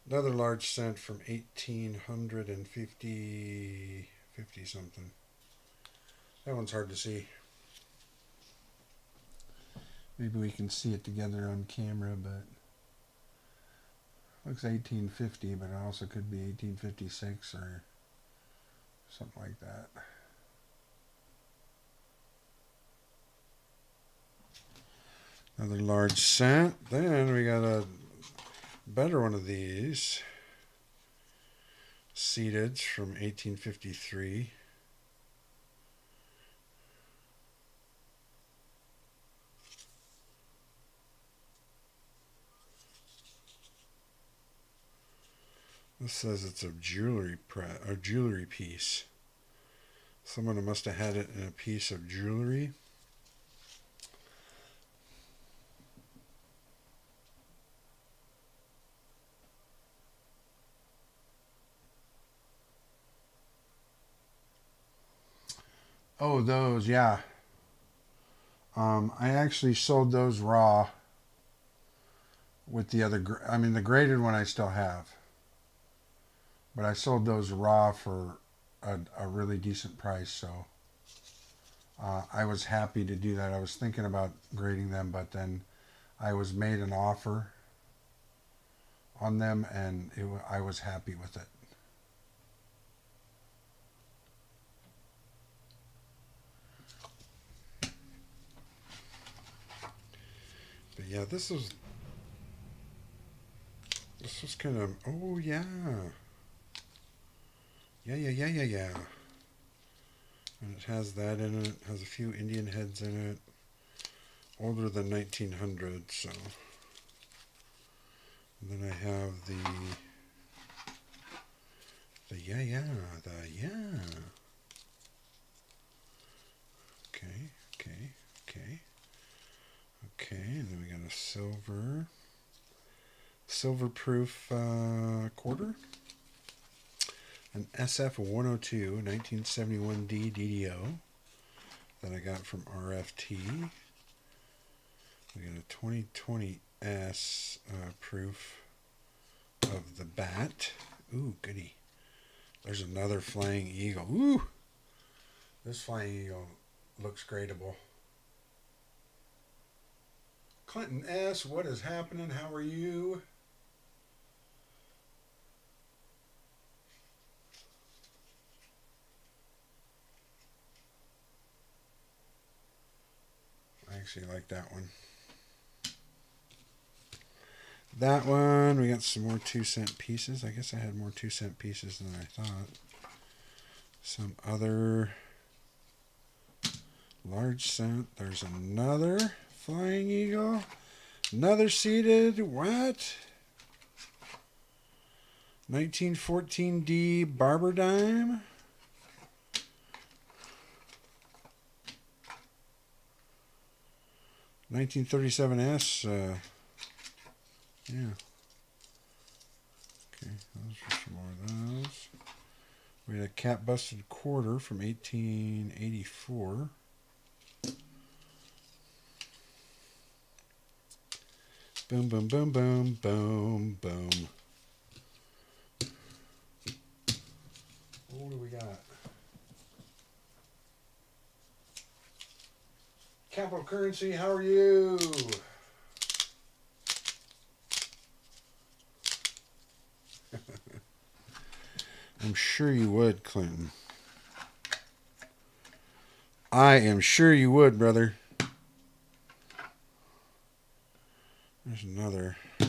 Another large cent from 1850 something. That one's hard to see. Maybe we can see it together on camera, but looks 1850, but it also could be 1856 or something like that. Another large cent. Then we got a better one of these. Seated from 1853. This says it's a jewelry piece. Someone must have had it in a piece of jewelry. Oh, those, yeah. I actually sold those raw with the other, I mean, the graded one I still have. But I sold those raw for a really decent price, so I was happy to do that. I was thinking about grading them, but then I was made an offer on them, and I was happy with it. But yeah, this was kind of, oh yeah. Yeah. And it has that in it. Has a few Indian heads in it. Older than 1900, so. And then I have the yeah. Okay. silver proof quarter, an SF-102 1971D DDO that I got from RFT. We got a 2020S proof of the bat. Ooh, goody. There's another Flying Eagle. Ooh! This Flying Eagle looks gradeable. Clinton S., what is happening? How are you? I actually like that one. That one, we got some more 2-cent pieces. I guess I had more 2-cent pieces than I thought. Some other large cent. There's another Flying Eagle. Another seated. What? 1914D Barber Dime. $1937S. Yeah. Okay, those are some more of those. We had a cap busted quarter from 1884. Boom, boom, boom, boom, boom, boom. What do we got? Capital Currency, how are you? I'm sure you would, Clinton. I am sure you would, brother. There's another. I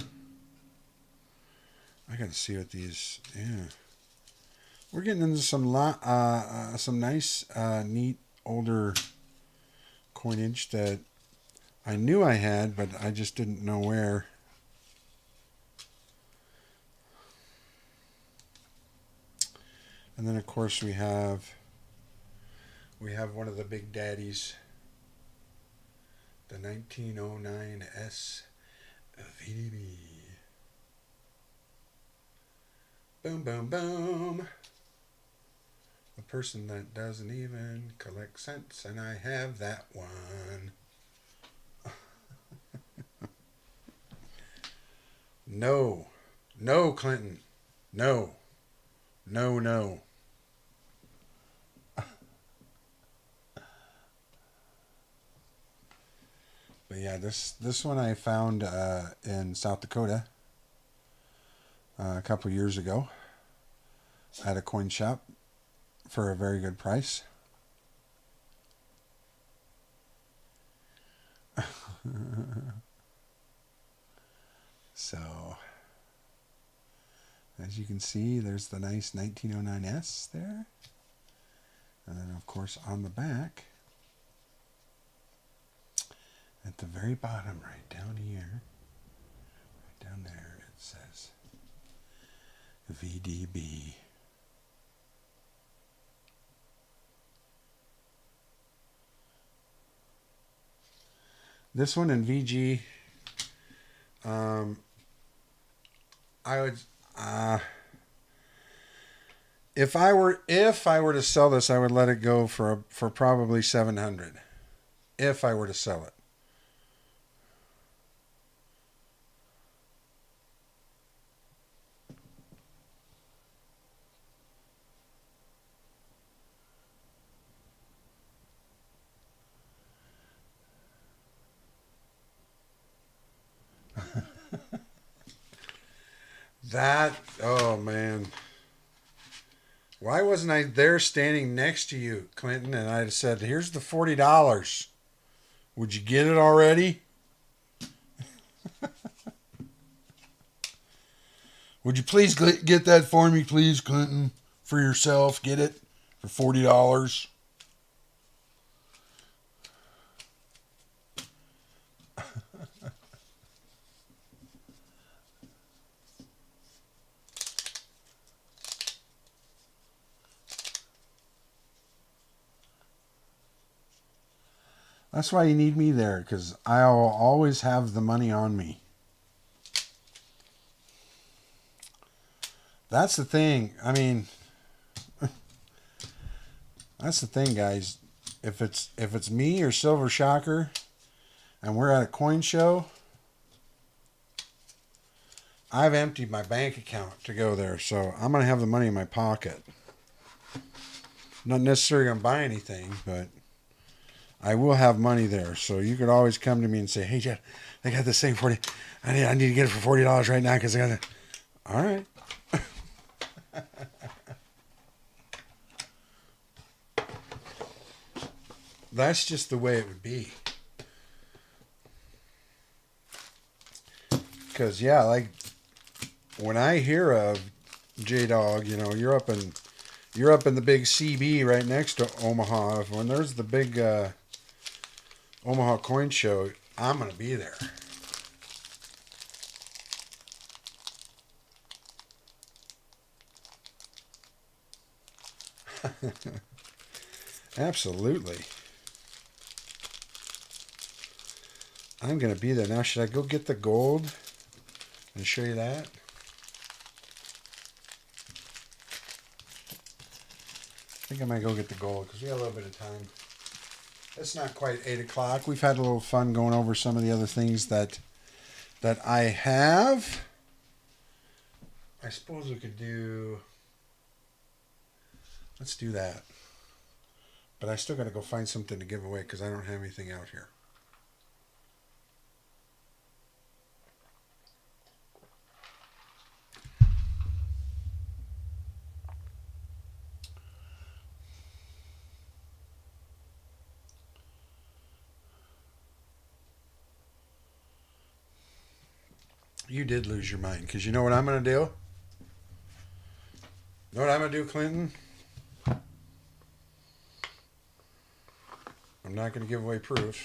gotta see what these. Yeah, we're getting into some nice, neat older coinage that I knew I had, but I just didn't know where. And then, of course, we have one of the big daddies, the 1909 S VDB. Boom, boom, boom. A person that doesn't even collect cents, and I have that one. No. No, Clinton. No. No, no. But yeah, this one I found in South Dakota a couple years ago at a coin shop for a very good price. So, as you can see, there's the nice 1909S there. And then, of course, on the back, at the very bottom, right down here, right down there, it says VDB. This one in VG, I would, if I were to sell this, I would let it go for probably 700. If I were to sell it. That, oh man. Why wasn't I there standing next to you, Clinton? And I said, here's the $40. Would you get it already? Would you please get that for me, please, Clinton? For yourself, get it for $40. That's why you need me there, because I'll always have the money on me. That's the thing. I mean, that's the thing, guys. If it's me or Silver Shocker, and we're at a coin show, I've emptied my bank account to go there, so I'm gonna have the money in my pocket. Not necessarily gonna buy anything, but I will have money there. So you could always come to me and say, "Hey, Jeff, I got this thing 40. I need to get it for $40 right now because I got it." All right. That's just the way it would be. Because yeah, like when I hear of J Dog, you're up in the big CB right next to Omaha. When there's the big Omaha Coin Show, I'm gonna be there. Absolutely. I'm gonna be there. Now should I go get the gold and show you that? I think I might go get the gold because we got a little bit of time. It's not quite 8 o'clock. We've had a little fun going over some of the other things that I have. I suppose we could do. Let's do that. But I still got to go find something to give away because I don't have anything out here. You did lose your mind because you know what I'm going to do? You know what I'm going to do, Clinton? I'm not going to give away proofs.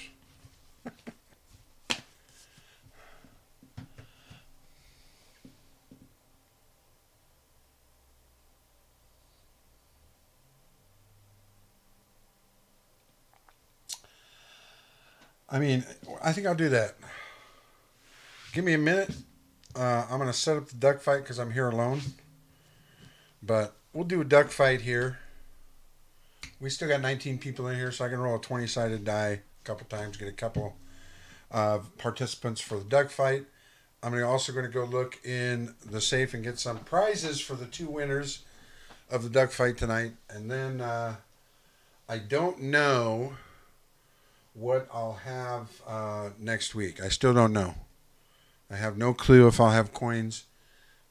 I mean, I think I'll do that. Give me a minute. I'm going to set up the duck fight because I'm here alone. But we'll do a duck fight here. We still got 19 people in here, so I can roll a 20-sided die a couple times, get a couple of participants for the duck fight. I'm also going to go look in the safe and get some prizes for the two winners of the duck fight tonight. And then I don't know what I'll have next week. I still don't know. I have no clue if I'll have coins.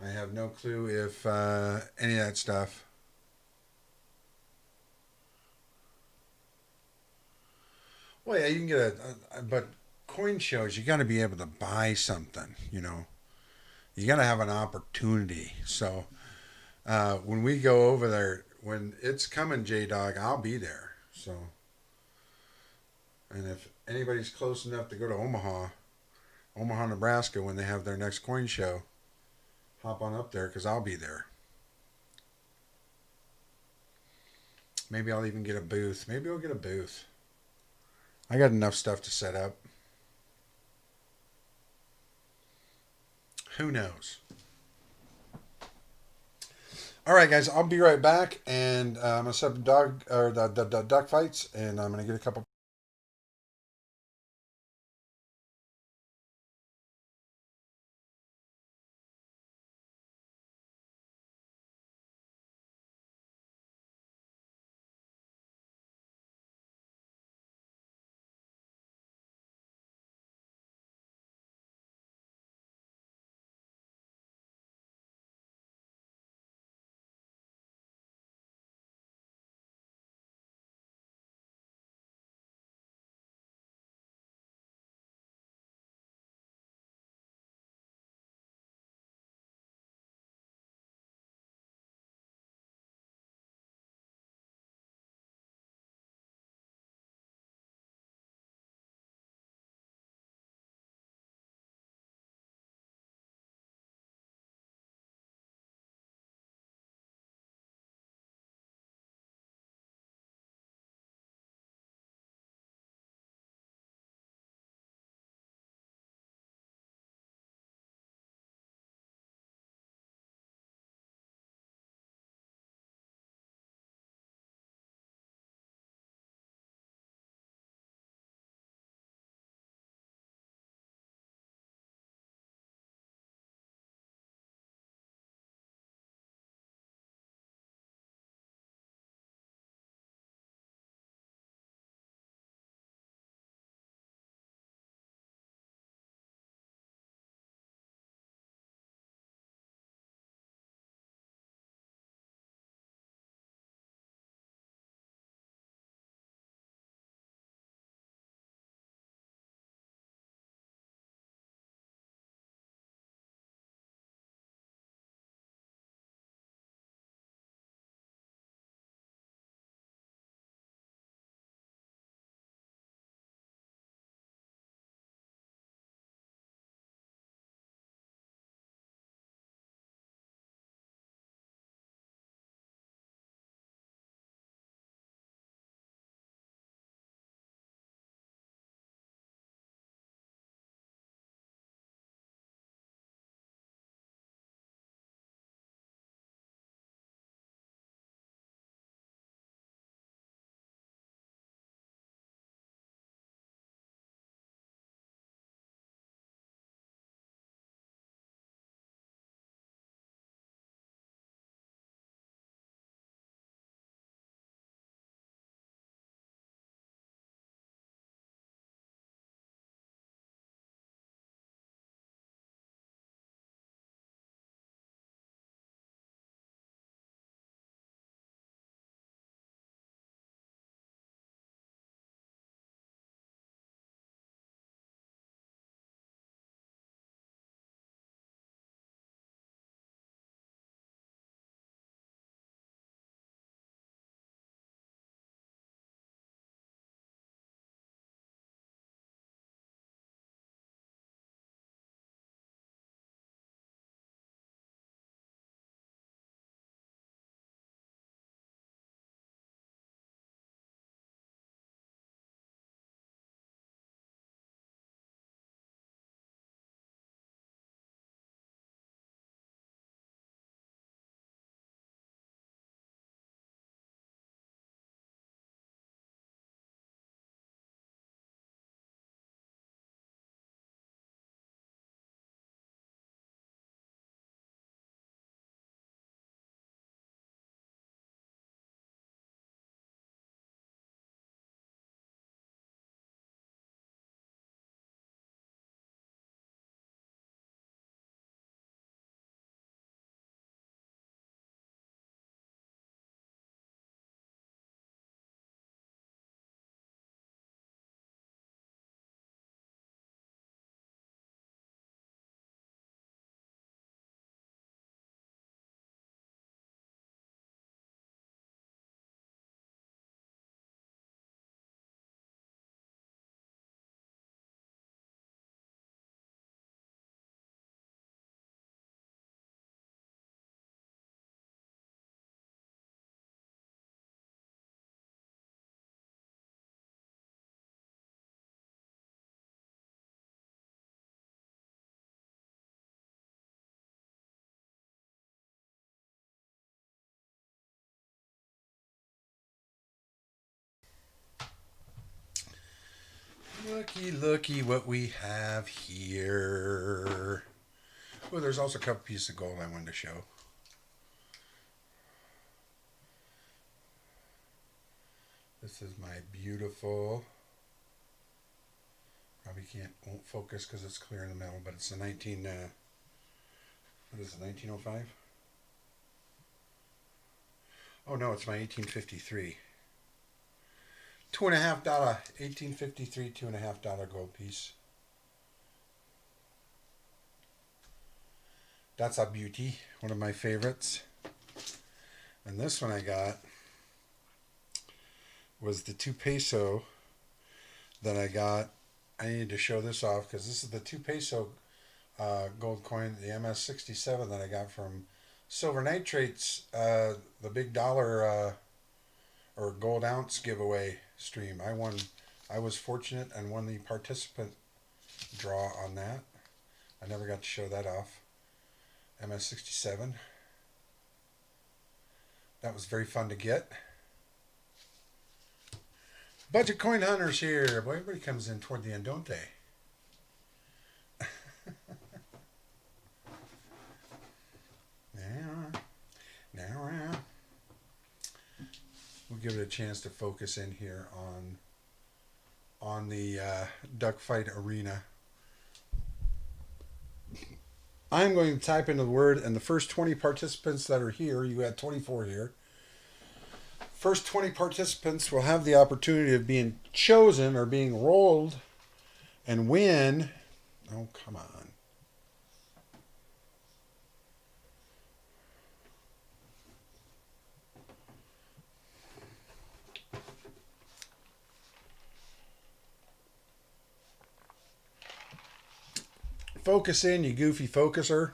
I have no clue if any of that stuff. Well, yeah, you can get but coin shows, you got to be able to buy something, You got to have an opportunity. So when we go over there, when it's coming, J Dog, I'll be there. So, and if anybody's close enough to go to Omaha, Nebraska, when they have their next coin show, hop on up there because I'll be there. Maybe I'll even get a booth. Maybe I'll get a booth. I got enough stuff to set up. Who knows? All right, guys, I'll be right back, and I'm gonna set up the duck fights, and I'm gonna get a couple Looky, looky what we have here. Well, there's also a couple pieces of gold I wanted to show. This is my beautiful, probably won't focus because it's clear in the middle, but it's a 1905? Oh no, it's my 1853. $2.50, 1853, $2.50 gold piece. That's a beauty, one of my favorites. And this one I got was the 2 peso that I got. I need to show this off because this is the 2 peso gold coin, the MS-67 that I got from Silver Nitrates, the big dollar or gold ounce giveaway stream. I was fortunate and won the participant draw on that. I never got to show that off. MS-67. That was very fun to get. Budget coin hunters here. Boy, everybody comes in toward the end, don't they? Now, we'll give it a chance to focus in here on the duck fight arena. I'm going to type in the word, and the first 20 participants that are here, you had 24 here. First 20 participants will have the opportunity of being chosen or being rolled and win. Oh, come on. Focus in, you goofy focuser.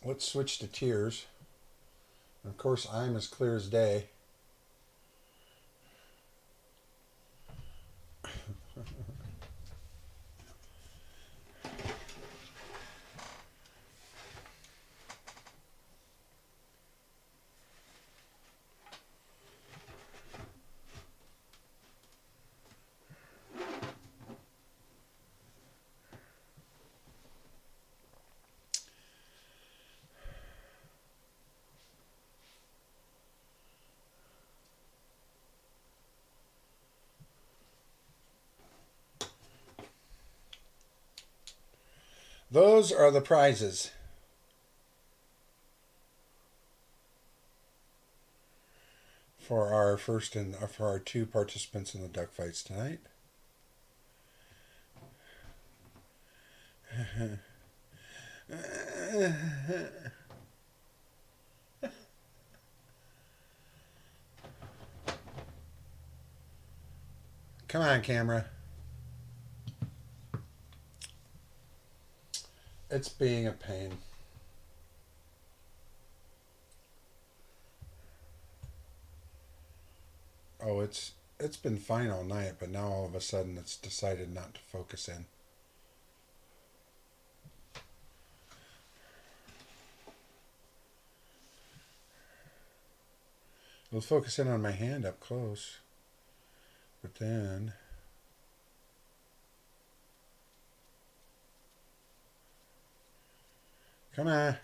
Let's switch to tiers. And of course, I'm as clear as day. Those are the prizes. For our first and for our 2 participants in the duck fights tonight. Come on, camera. It's being a pain. Oh, it's been fine all night, but now all of a sudden it's decided not to focus in. It was focusing on my hand up close, but then come on.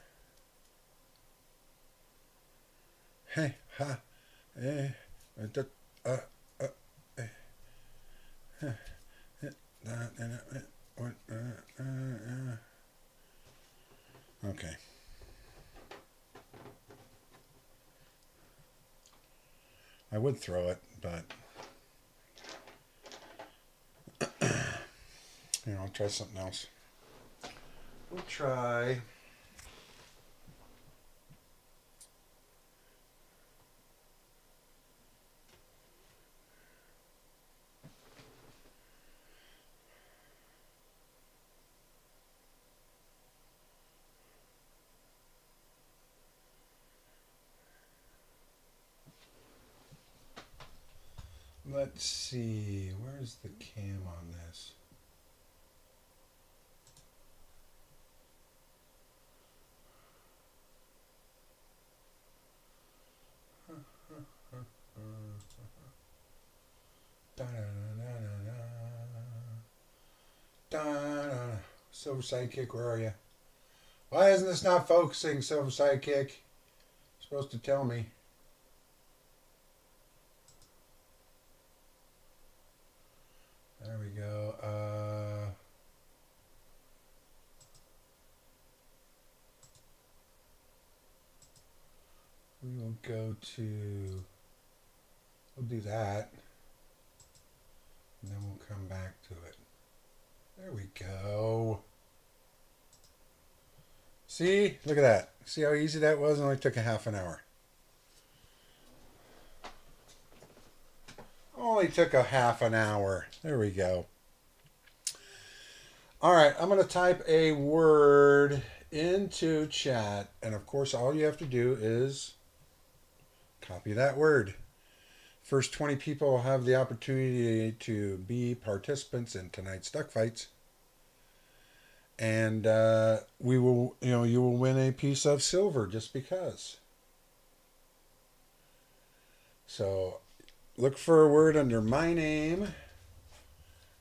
Hey, ha, eh, okay. I would throw it, but I'll try something else. We'll try. Let's see, where's the cam on this? Silver Sidekick, where are you? Why isn't this not focusing, Silver Sidekick? You're supposed to tell me. There we go. We will go to... We'll do that. And then we'll come back to it. There we go. See? Look at that. See how easy that was? It only took a half an hour. Only took a half an hour. There we go. All right, I'm going to type a word into chat. And of course, all you have to do is copy that word. First 20 people will have the opportunity to be participants in tonight's duck fights. And we will, you will win a piece of silver just because. So look for a word under my name.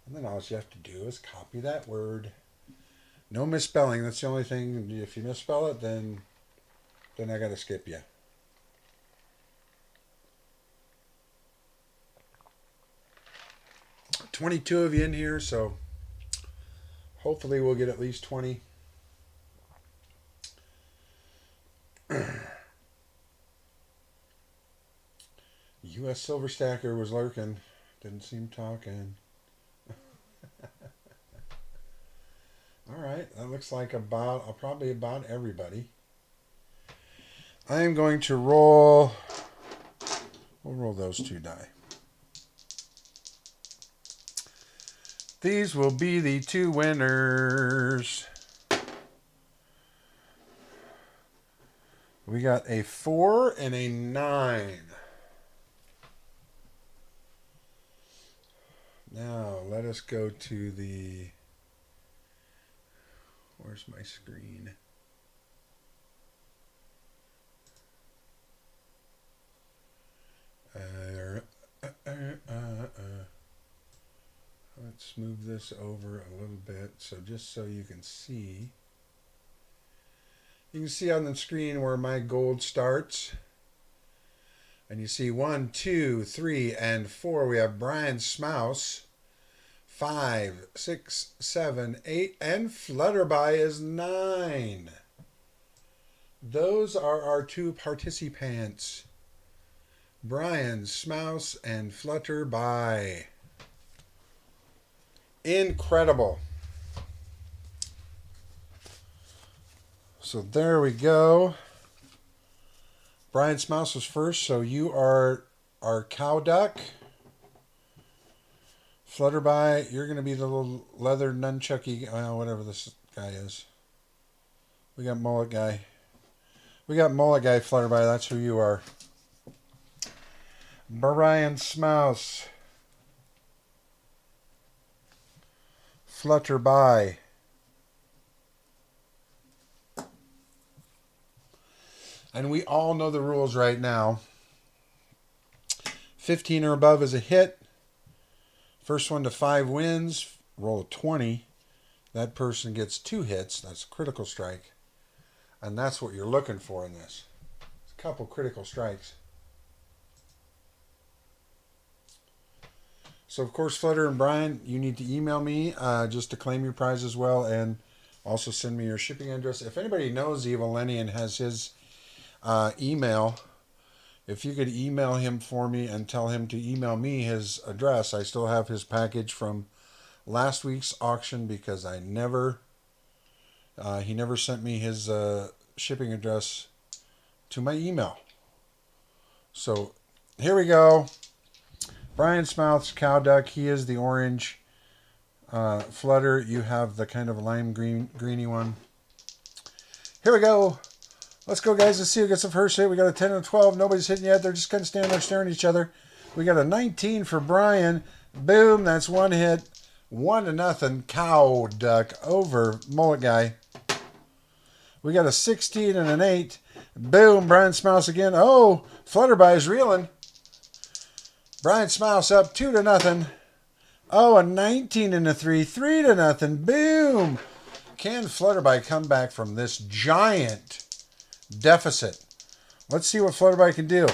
And then all you have to do is copy that word. No misspelling. That's the only thing. If you misspell it, then I got to skip you. $22 of you in here, so hopefully we'll get at least 20. U.S. Silver Stacker was lurking. Didn't seem talking. All right, that looks like probably about everybody. I am going to roll. We'll roll those 2 die. These will be the 2 winners. We got a 4 and a 9. Now, let us go to the... Where's my screen? Let's move this over a little bit, so just so you can see. You can see on the screen where my gold starts. And you see 1, 2, 3, and 4. We have Brian Smouse. 5, 6, 7, 8, and Flutterby is 9. Those are our 2 participants. Brian Smouse and Flutterby. Incredible. So there we go. Brian Smouse was first, so you are our cow duck. Flutterby, you're going to be the little leather nunchucky, whatever this guy is. We got mullet guy. We got mullet guy, Flutterby. That's who you are. Brian Smouse. Flutterby. And we all know the rules right now. 15 or above is a hit. First one to 5 wins. Roll a 20. That person gets 2 hits. That's a critical strike. And that's what you're looking for in this. A couple critical strikes. So, of course, Flutter and Brian, you need to email me just to claim your prize as well. And also send me your shipping address. If anybody knows Evil Lenny and has his email, if you could email him for me and tell him to email me his address. I still have his package from last week's auction because he never sent me his shipping address to my email. So here we go. Brian Smouth's cow duck. He is the orange. Flutter, you have the kind of lime greeny one. Here we go. Let's go, guys. Let's see who gets the first hit. We got a 10 and a 12. Nobody's hitting yet. They're just kind of standing there staring at each other. We got a 19 for Brian. Boom. That's 1 hit. 1-0. Cow duck over mullet guy. We got a 16 and an 8. Boom. Brian Smouse again. Oh, Flutterby is reeling. Brian Smouse up 2-0. Oh, a 19 and a 3. 3-0. Boom. Can Flutterby come back from this giant deficit? Let's see what Flutterby can do.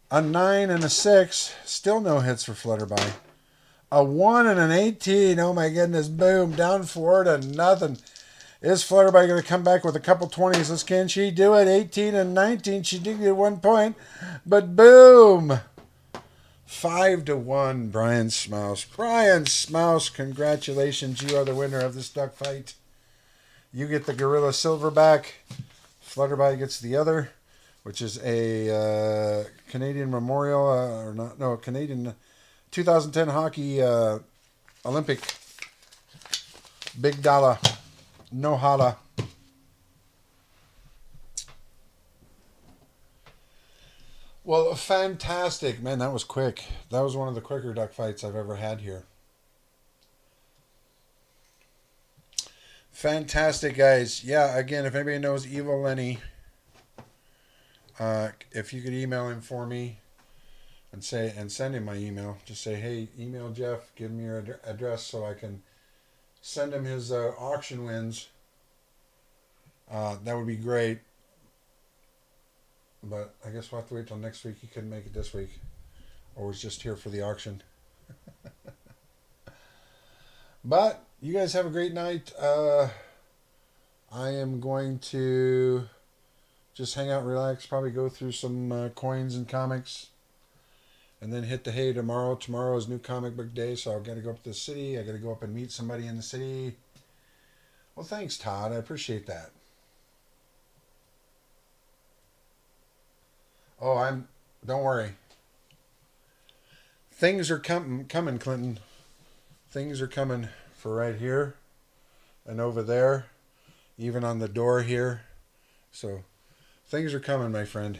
A 9 and a 6. Still no hits for Flutterby. A 1 and an 18. Oh my goodness. Boom. Down 4 to nothing. Is Flutterby going to come back with a couple 20s? Let's, can she do it? 18 and 19. She did get 1 point. But boom. 5 to 1. Brian Smouse. Brian Smouse, congratulations. You are the winner of this duck fight. You get the Gorilla Silverback. Flutterby gets the other, which is a Canadian Memorial, or not, no, Canadian 2010 Hockey Olympic Big Dollar No Holla. Well, fantastic. Man, that was quick. That was one of the quicker duck fights I've ever had here. Fantastic, guys. Yeah, again, if anybody knows Evil Lenny, if you could email him for me and send him my email. Just say, hey, email Jeff, give me your address so I can send him his auction wins. That would be great. But I guess we'll have to wait till next week. He couldn't make it this week. Or was just here for the auction. But you guys have a great night. I am going to just hang out, relax, probably go through some coins and comics. And then hit the hay tomorrow. Tomorrow is new comic book day, so I've got to go up to the city. I got to go up and meet somebody in the city. Well, thanks, Todd. I appreciate that. Oh, don't worry. Things are coming, Clinton. Things are coming for right here and over there, even on the door here. So things are coming, my friend.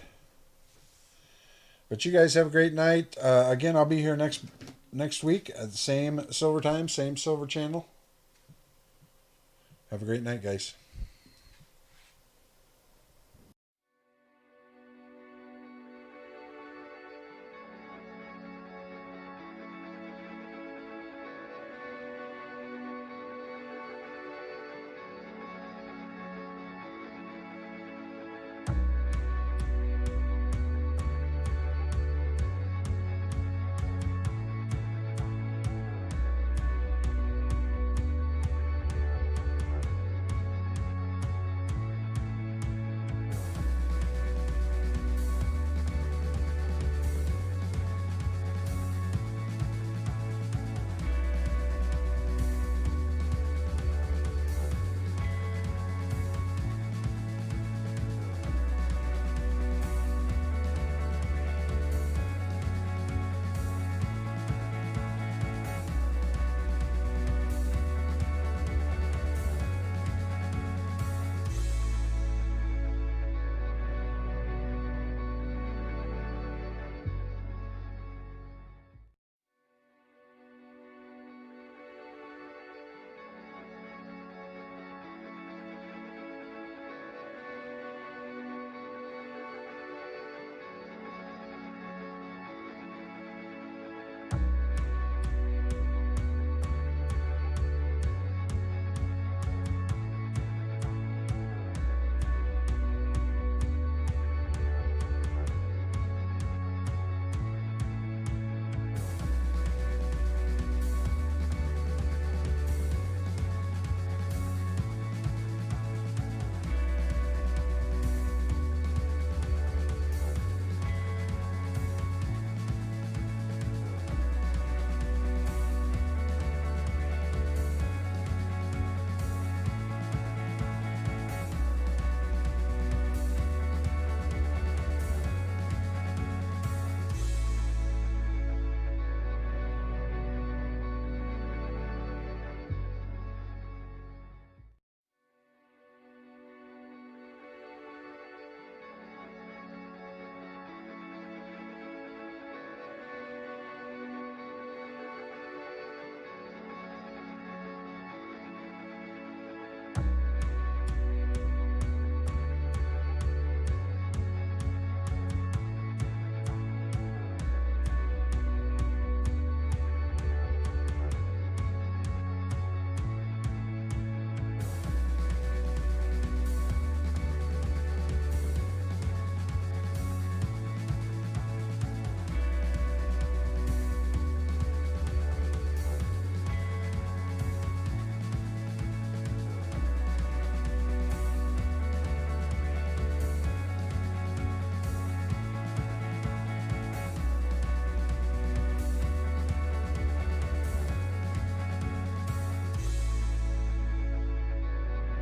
But you guys have a great night. Again, I'll be here next week at the same silver time, same silver channel. Have a great night, guys.